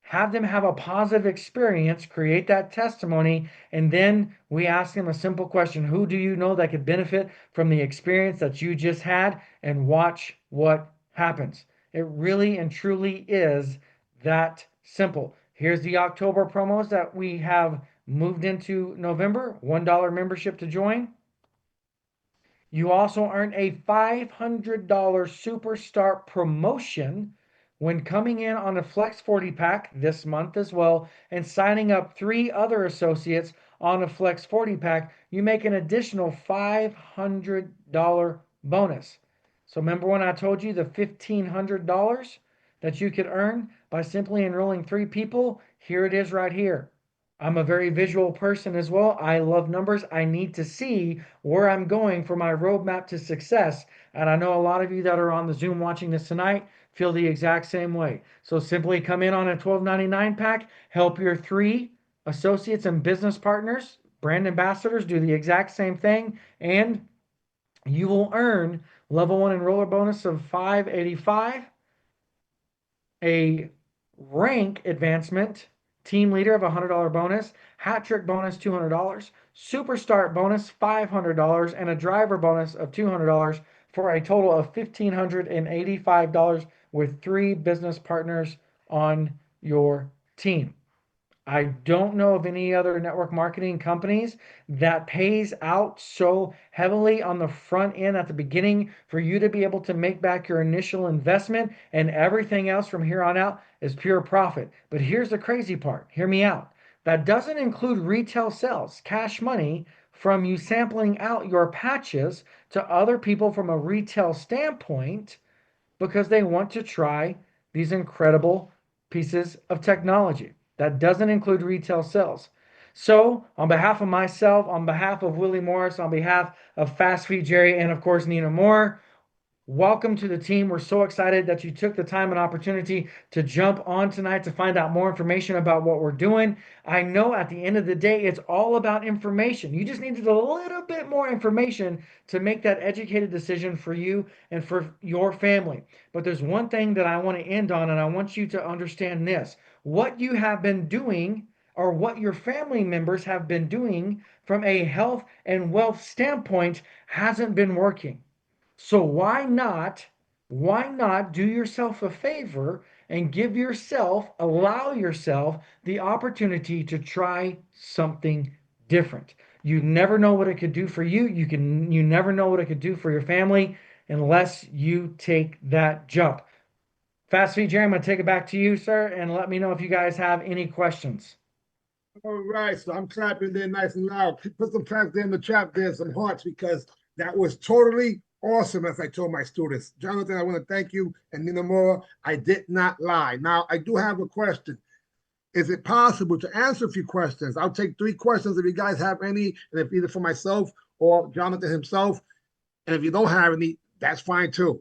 have them have a positive experience, create that testimony, and then we ask them a simple question. Who do you know that could benefit from the experience that you just had? And watch what happens. It really and truly is that simple. Here's the October promos that we have moved into November. $1 membership to join. You also earn a $500 Super Start promotion when coming in on a Flex 40 pack this month as well and signing up 3 other associates on a Flex 40 pack. You make an additional $500 bonus. So remember when I told you the $1,500 that you could earn by simply enrolling 3 people? Here it is right here. I'm a very visual person as well. I love numbers. I need to see where I'm going for my roadmap to success. And I know a lot of you that are on the Zoom watching this tonight feel the exact same way. So simply come in on a $12.99 pack, help your 3 associates and business partners, brand ambassadors do the exact same thing, and you will earn level 1 enroller bonus of $585, a rank advancement team leader of $100 bonus, hat trick bonus $200, super start bonus $500, and a driver bonus of $200 for a total of $1,585 with 3 business partners on your team. I don't know of any other network marketing companies that pays out so heavily on the front end at the beginning for you to be able to make back your initial investment, and everything else from here on out is pure profit. But here's the crazy part. Hear me out. That doesn't include retail sales, cash money from you sampling out your patches to other people from a retail standpoint because they want to try these incredible pieces of technology. That doesn't include retail sales. So, on behalf of myself, on behalf of Willie Morris, on behalf of Fast Feed Jerry, and of course Nina Moore, welcome to the team. We're so excited that you took the time and opportunity to jump on tonight to find out more information about what we're doing. I know at the end of the day, it's all about information. You just needed a little bit more information to make that educated decision for you and for your family. But there's one thing that I want to end on, and I want you to understand this. What you have been doing, or what your family members have been doing from a health and wealth standpoint, hasn't been working. So why not do yourself a favor and allow yourself the opportunity to try something different. You never know what it could do for you. You never know what it could do for your family unless you take that jump. Fast Feet Jerry, I'm going to take it back to you, sir, and let me know if you guys have any questions. All right, so I'm clapping there nice and loud. Put some claps there in the chat there, some hearts, because that was totally awesome, as I told my students. Jonathan, I want to thank you, and Nina Mora, I did not lie. Now, I do have a question. Is it possible to answer a few questions? I'll take 3 questions if you guys have any, and if either for myself or Jonathan himself. And if you don't have any, that's fine too.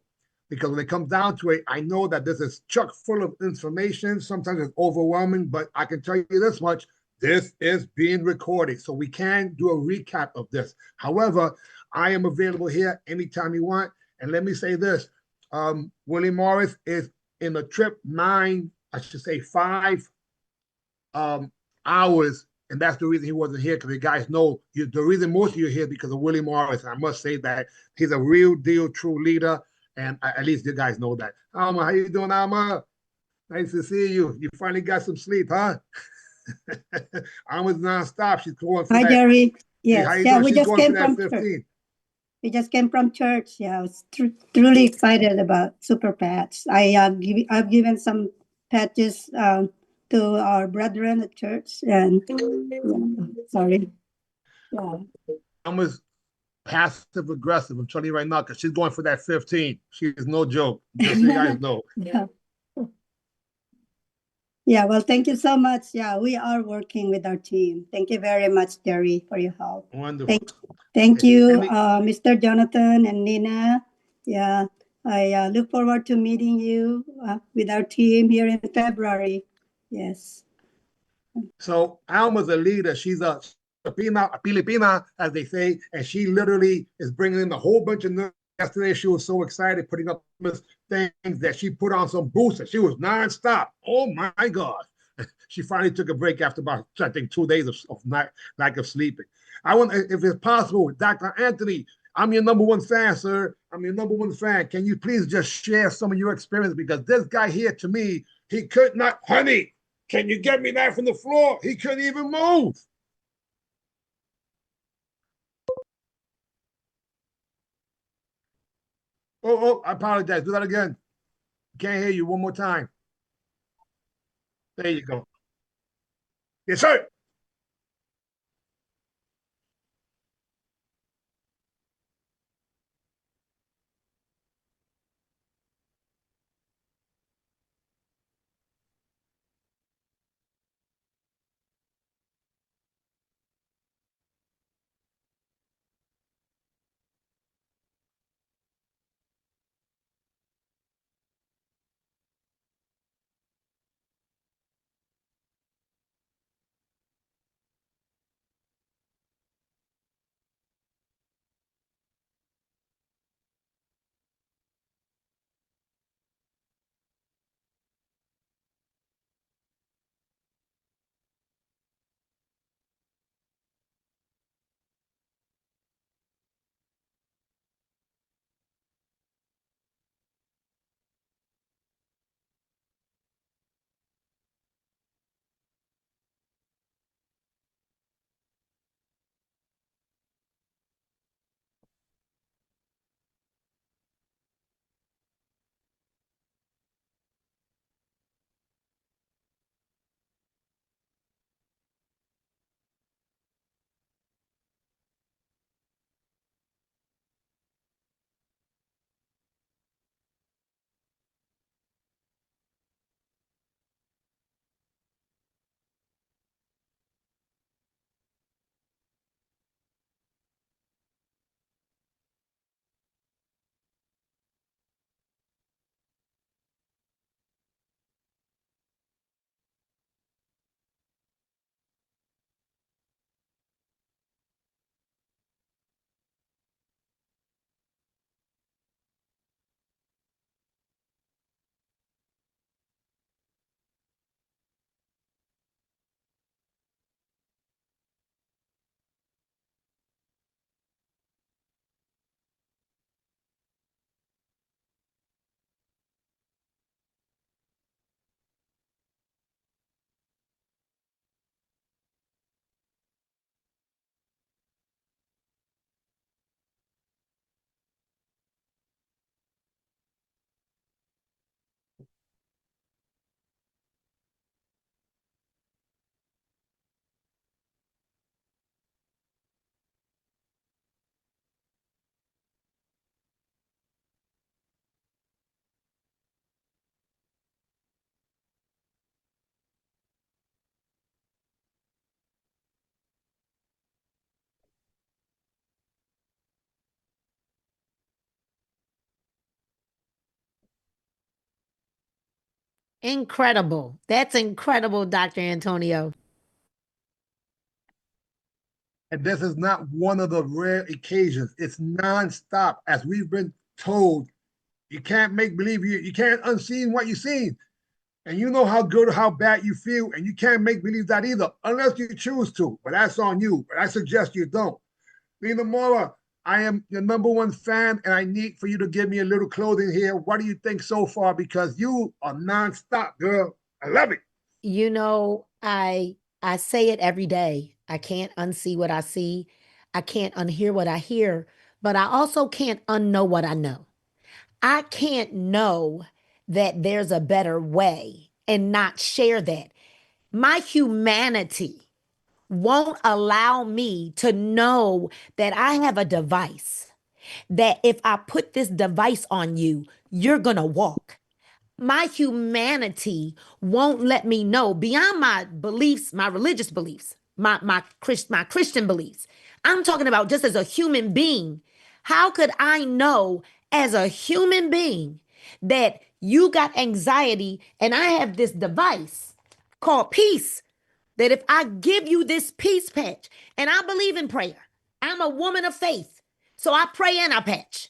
Because when it comes down to it, I know that this is chock full of information. Sometimes it's overwhelming, but I can tell you this much: this is being recorded, so we can do a recap of this. However, I am available here anytime you want. And let me say this: Willie Morris is in a trip 5 hours, and that's the reason he wasn't here, because the guys know the reason most of you are here because of Willie Morris. And I must say that he's a real deal, true leader, and at least you guys know that. Alma, how you doing, Alma? Nice to see you. You finally got some sleep, huh? Alma's nonstop. She's going for Hi, that. Jerry. Hey, how Yes, you yeah, doing? we She's just going for came that from church. 15. We just came from church. Yeah, I was truly excited about Super Pets. I've given some patches to our brethren at church, and yeah, sorry. Yeah. Alma's passive aggressive. I'm telling you right now, because she's going for that 15. She is no joke. Just so you guys know. Yeah. Yeah, well, thank you so much. Yeah, we are working with our team. Thank you very much, Jerry, for your help. Wonderful. Thank you, Any, Mr. Jonathan and Nina. Yeah, I look forward to meeting you with our team here in February. Yes. So Alma's a leader. She's a Filipina, as they say, and she literally is bringing in a whole bunch of nerds. Yesterday, she was so excited putting up things that she put on some boosters. She was nonstop. Oh my God. She finally took a break after about, I think, 2 days of lack of sleeping. I want, if it's possible, Dr. Anthony, I'm your number one fan, sir. I'm your number one fan. Can you please just share some of your experience? Because this guy here, to me, he could not, honey, can you get me that from the floor? He couldn't even move. Oh, I apologize. Do that again. Can't hear you one more time. There you go. Yes, sir. Incredible. That's incredible, Dr. Antonio. And this is not one of the rare occasions. It's nonstop, as we've been told. You can't make believe you can't unseen what you've seen. And you know how good or how bad you feel, and you can't make believe that either, unless you choose to. But that's on you. But I suggest you don't. Lena Mora, I am your number one fan, and I need for you to give me a little clothing here. What do you think so far? Because you are nonstop, girl. I love it. You know, I say it every day. I can't unsee what I see. I can't unhear what I hear, but I also can't unknow what I know. I can't know that there's a better way and not share that. My humanity won't allow me to know that I have a device, that if I put this device on you, you're going to walk. My humanity won't let me know beyond my beliefs, my religious beliefs, my Christian beliefs. I'm talking about just as a human being. How could I know as a human being that you got anxiety and I have this device called peace, that if I give you this peace patch, and I believe in prayer, I'm a woman of faith. So I pray and I patch.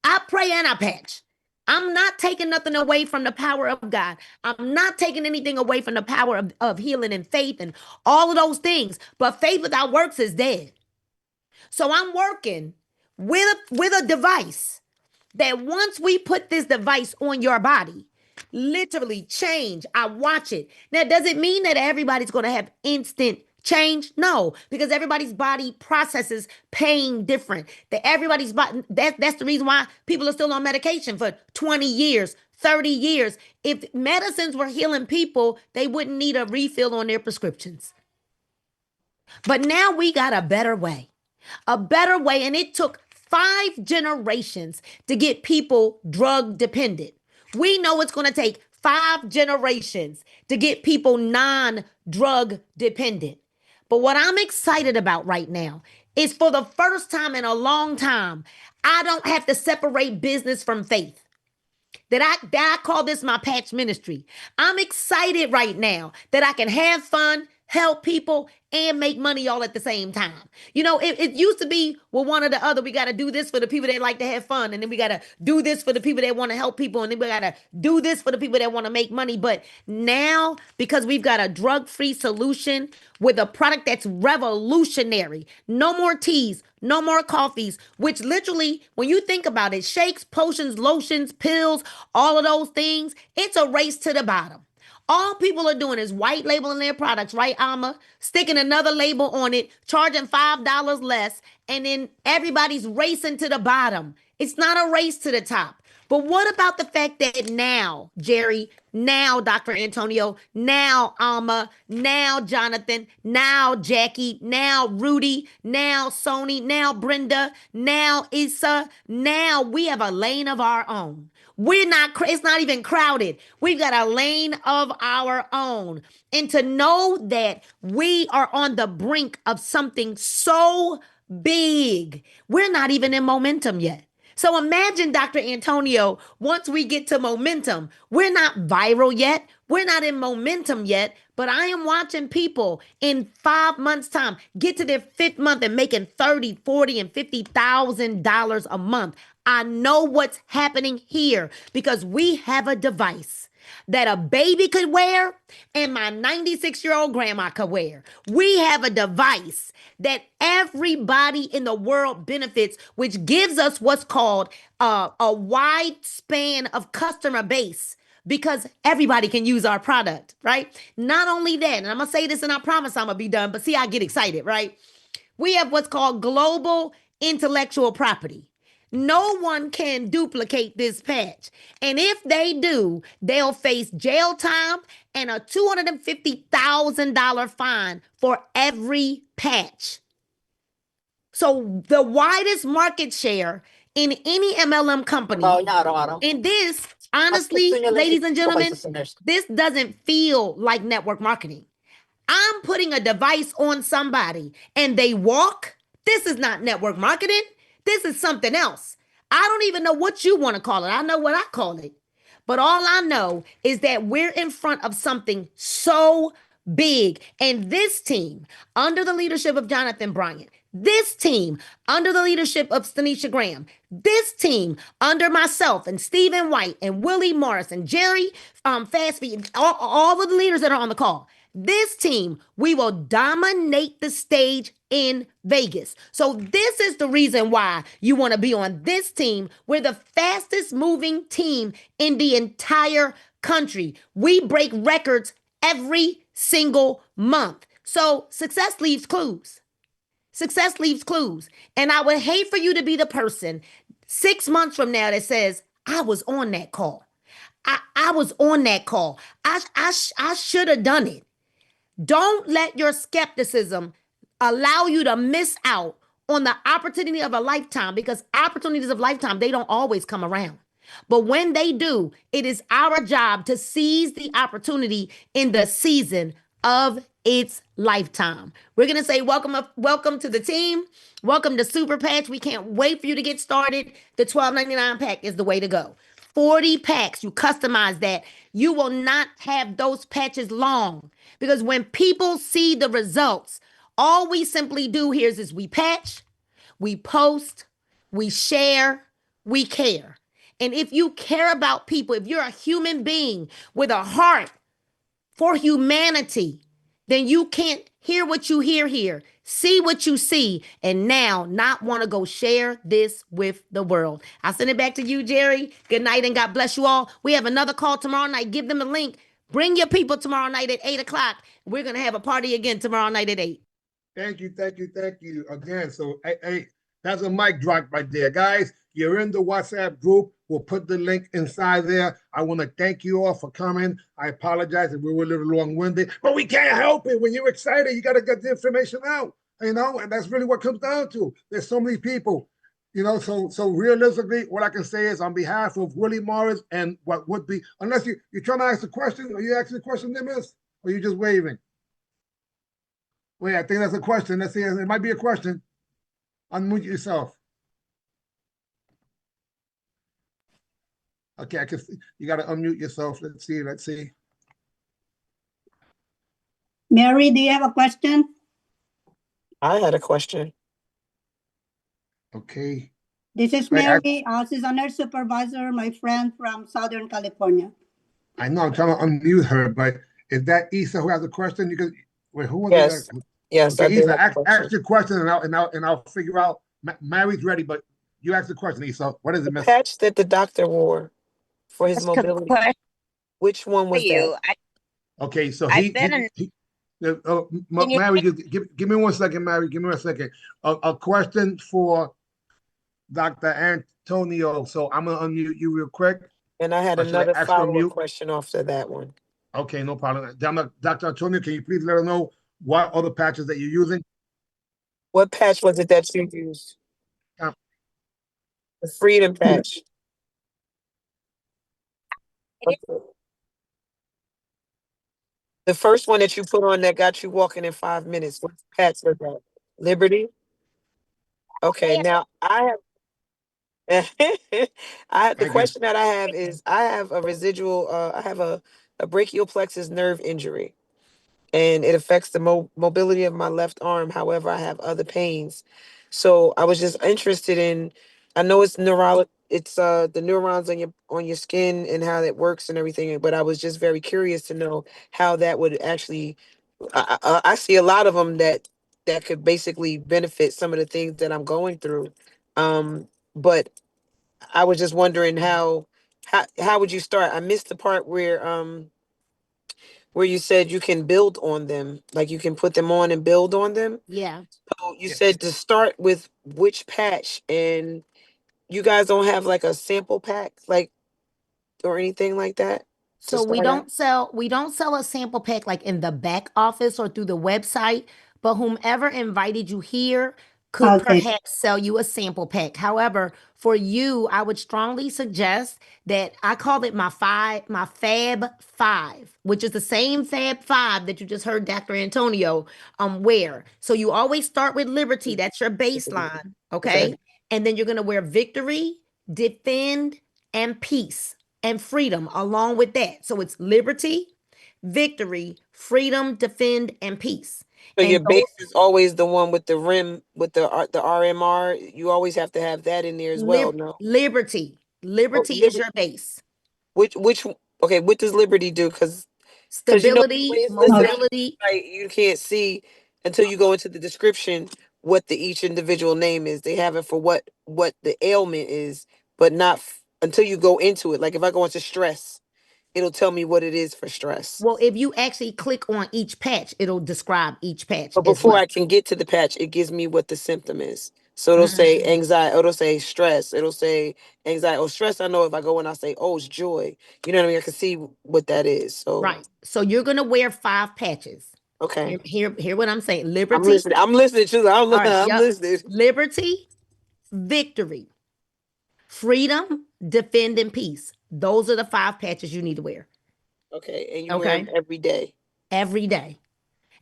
I pray and I patch. I'm not taking nothing away from the power of God. I'm not taking anything away from the power of healing and faith and all of those things. But faith without works is dead. So I'm working with a device that once we put this device on your body, literally change. I watch it. Now, does it mean that everybody's going to have instant change? No, because everybody's body processes pain different. That everybody's body, that's the reason why people are still on medication for 20 years, 30 years. If medicines were healing people, they wouldn't need a refill on their prescriptions. But now we got a better way, and it took 5 generations to get people drug dependent. We know it's going to take 5 generations to get people non-drug dependent. But what I'm excited about right now is, for the first time in a long time, I don't have to separate business from faith. That I call this my patch ministry. I'm excited right now that I can have fun, help people, and make money all at the same time. You know, it used to be, well, one or the other. We got to do this for the people that like to have fun, and then we got to do this for the people that want to help people, and then we got to do this for the people that want to make money. But now, because we've got a drug-free solution with a product that's revolutionary, no more teas, no more coffees, which literally, when you think about it, shakes, potions, lotions, pills, all of those things, it's a race to the bottom. All people are doing is white labeling their products, right, Alma? Sticking another label on it, charging $5 less, and then everybody's racing to the bottom. It's not a race to the top. But what about the fact that now, Jerry, now Dr. Antonio, now Alma, now Jonathan, now Jackie, now Rudy, now Sony, now Brenda, now Issa, now we have a lane of our own. It's not even crowded. We've got a lane of our own. And to know that we are on the brink of something so big, we're not even in momentum yet. So imagine, Dr. Antonio, once we get to momentum, we're not viral yet. We're not in momentum yet, but I am watching people in 5 months' time get to their 5th month and making $30, $40, and $50,000 a month. I know what's happening here because we have a device that a baby could wear and my 96-year-old grandma could wear. We have a device that everybody in the world benefits, which gives us what's called a wide span of customer base, because everybody can use our product, right? Not only that, and I'm going to say this and I promise I'm going to be done, but see, I get excited, right? We have what's called global intellectual property. No one can duplicate this patch. And if they do, they'll face jail time and a $250,000 fine for every patch. So the widest market share in any MLM company. And this, honestly, ladies and gentlemen, this doesn't feel like network marketing. I'm putting a device on somebody and they walk. This is not network marketing. This is something else. I don't even know what you want to call it. I know what I call it. But all I know is that we're in front of something so big. And this team, under the leadership of Jonathan Bryant, this team, under the leadership of Stanisha Graham, this team, under myself and Stephen White and Willie Morris and Jerry Fastfeed, all of the leaders that are on the call, this team, we will dominate the stage in Vegas. So this is the reason why you want to be on this team. We're the fastest moving team in the entire country. We break records every single month. So success leaves clues. Success leaves clues. And I would hate for you to be the person 6 months from now that says, I was on that call. I was on that call. I should have done it. Don't let your skepticism allow you to miss out on the opportunity of a lifetime, because opportunities of lifetime, they don't always come around. But when they do, it is our job to seize the opportunity in the season of its lifetime. We're going to say welcome to the team. Welcome to Super Patch. We can't wait for you to get started. The $12.99 pack is the way to go. 40 packs, you customize that. You will not have those patches long, because when people see the results, all we simply do here is we patch, we post, we share, we care. And if you care about people, if you're a human being with a heart for humanity, then you can't hear what you hear here, see what you see, and now not want to go share this with the world. I'll send it back to you, Jerry. Good night and God bless you all. We have another call tomorrow night. Give them a link. Bring your people tomorrow night at 8 o'clock. We're going to have a party again tomorrow night at 8. Thank you again. So, hey, that's a mic drop right there, guys. You're in the WhatsApp group. We'll put the link inside there. I want to thank you all for coming. I apologize if we were a little long-winded, but we can't help it. When you're excited, you got to get the information out, and that's really what comes down to. There's so many people, so realistically, what I can say is on behalf of Willie Morris and what would be, unless you're trying to ask a question, are you asking a question, Nimitz, or are you just waving? Wait, I think that's a question. Let's see. It might be a question. Unmute yourself. Okay, I can see. You got to unmute yourself. Let's see. Mary, do you have a question? I had a question. Okay. This is Mary. She's a nurse supervisor, my friend from Southern California. I know I'm trying to unmute her, but is that Issa who has a question? You can wait. Who was Yes. it? Yes, Okay, I did Issa, have a ask your question, and I'll figure out. Mary's ready, but you ask the question, Issa. What is it, The Miss? patch that the doctor wore for his That's a good mobility. question Which one for was you. that? Okay, so I've been in. Can you Mary, give me 1 second, Mary. Give me 1 second. A question for Dr. Antonio. So I'm gonna unmute you real quick. And I had Or should I another ask her follow-up mute? question after that one. Okay, no problem. Dr. Antonio, can you please let us know what other patches that you're using? What patch was it that you used? Um, The Freedom patch. The first one that you put on that got you walking in 5 minutes. What patch was that? Liberty? Okay, now I have the Thank you. question that I have is I have a residual I have a brachial plexus nerve injury, and it affects the mobility of my left arm. However, I have other pains. So I was just interested in, I know it's it's the neurons on your skin and how that works and everything, but I was just very curious to know how that would actually, I see a lot of them that could basically benefit some of the things that I'm going through. But I was just wondering how would you start? I missed the part where you said you can build on them, like you can put them on and build on them. Yeah. So you Yeah. said to start with which patch, and you guys don't have like a sample pack, like, or anything like that to So we start out? don't sell a sample pack like in the back office or through the website, but whomever invited you here could Okay. perhaps sell you a sample pack. However, for you, I would strongly suggest that I call it my Fab 5, which is the same Fab 5 that you just heard Dr. Antonio wear. So you always start with Liberty, that's your baseline, Okay. okay? And then you're going to wear Victory, Defend, and Peace. and freedom along with that. So it's liberty, victory, freedom, defend, and peace. So And your base is always the one with the rim with the RMR. You always have to have that in there as well. No, liberty. oh, Liberty is your base. which okay, what does Liberty do? Because you know when Stability, it's listed on the mobility. site, you can't see until you go into the description what the each individual name is. They have it for what the ailment is, but not until you go into it. Like if I go into stress, it'll tell me what it is for stress. Well, if you actually click on each patch, it'll describe each patch But as before well. I can get to the patch, it gives me what the symptom is. So it'll Mhm. say anxiety, it'll say stress, it'll say anxiety. Oh, stress, I know if I go and I say, oh, it's joy. You know what I mean? I can see what that is. So Right. So you're gonna wear 5 patches. okay. Hear what I'm saying. I'm Liberty. listening. I'm listening to All right. I'm Yep. listening. Liberty, victory, freedom, defend, and peace. Those are the 5 patches you need to wear. Okay. And you wear them Okay. every day. Every day.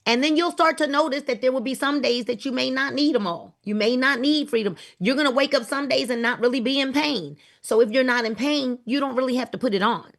And then you'll start to notice that there will be some days that you may not need them all. You may not need freedom. You're going to wake up some days and not really be in pain. So if you're not in pain, you don't really have to put it on. So,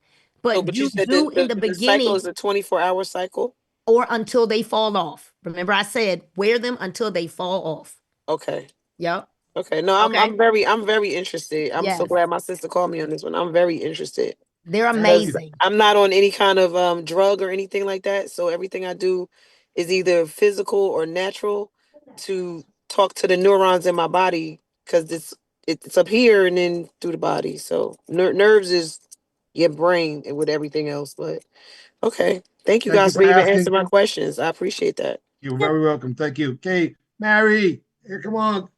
But but you you said do in the the cycle beginning is a 24-hour cycle? or until they fall off. Remember, I said wear them until they fall off. Okay. Yep. Okay. No, Okay. I'm very interested. I'm so Yes. glad my sister called me on this one. I'm very interested. They're Thank you. Because amazing. I'm not on any kind of drug or anything like that. So everything I do is either physical or natural to talk to the neurons in my body because it's up here and then through the body. So nerves is your brain and with everything else. But okay, thank you Thank you guys for for even asking. answering my questions. I appreciate that. You're very welcome. Thank you. Okay, Mary, here, come on.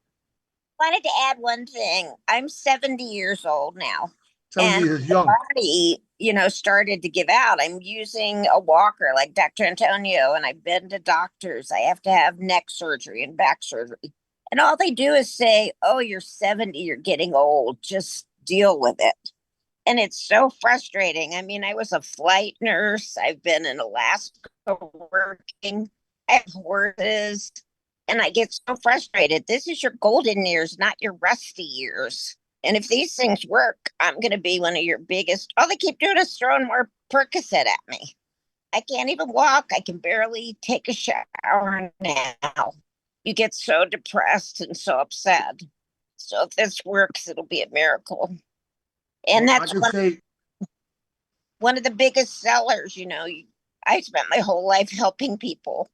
Wanted to add one thing. I'm 70 years old now, 70 and is my young. body, started to give out. I'm using a walker like Dr. Antonio, and I've been to doctors. I have to have neck surgery and back surgery. And all they do is say, "Oh, you're 70, you're getting old. Just deal with it." And it's so frustrating. I mean, I was a flight nurse. I've been in Alaska working. I have horses. And I get so frustrated. This is your golden years, not your rusty years. And if these things work, I'm going to be one of your biggest. All they keep doing is throwing more Percocet at me. I can't even walk. I can barely take a shower now. You get so depressed and so upset. So if this works, it'll be a miracle. And Well, I that's can say, one of the biggest sellers. I spent my whole life helping people,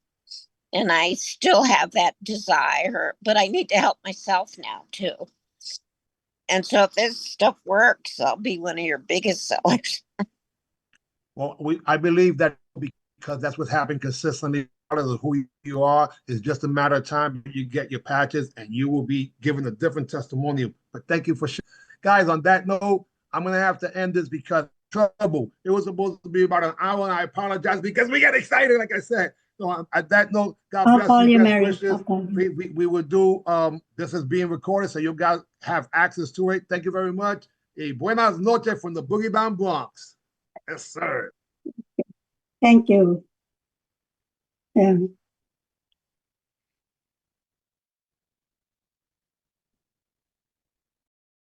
and I still have that desire, but I need to help myself now too. And so if this stuff works, I'll be one of your biggest sellers. well, I believe that because that's what's happened consistently. Regardless of who you are, it's just a matter of time. You get your patches, and you will be given a different testimonial. But thank you for guys. On that note, I'm gonna have to end this because trouble. It was supposed to be about an hour, and I apologize because we get excited. Like I said. So at that note, God I'll bless call you. you, Best Mary. wishes. I'll call you. We will do this is being recorded, so you guys have access to it. Thank you very much. Buenas noches from the Boogie Down Bronx. Yes, sir. Thank you. Yeah.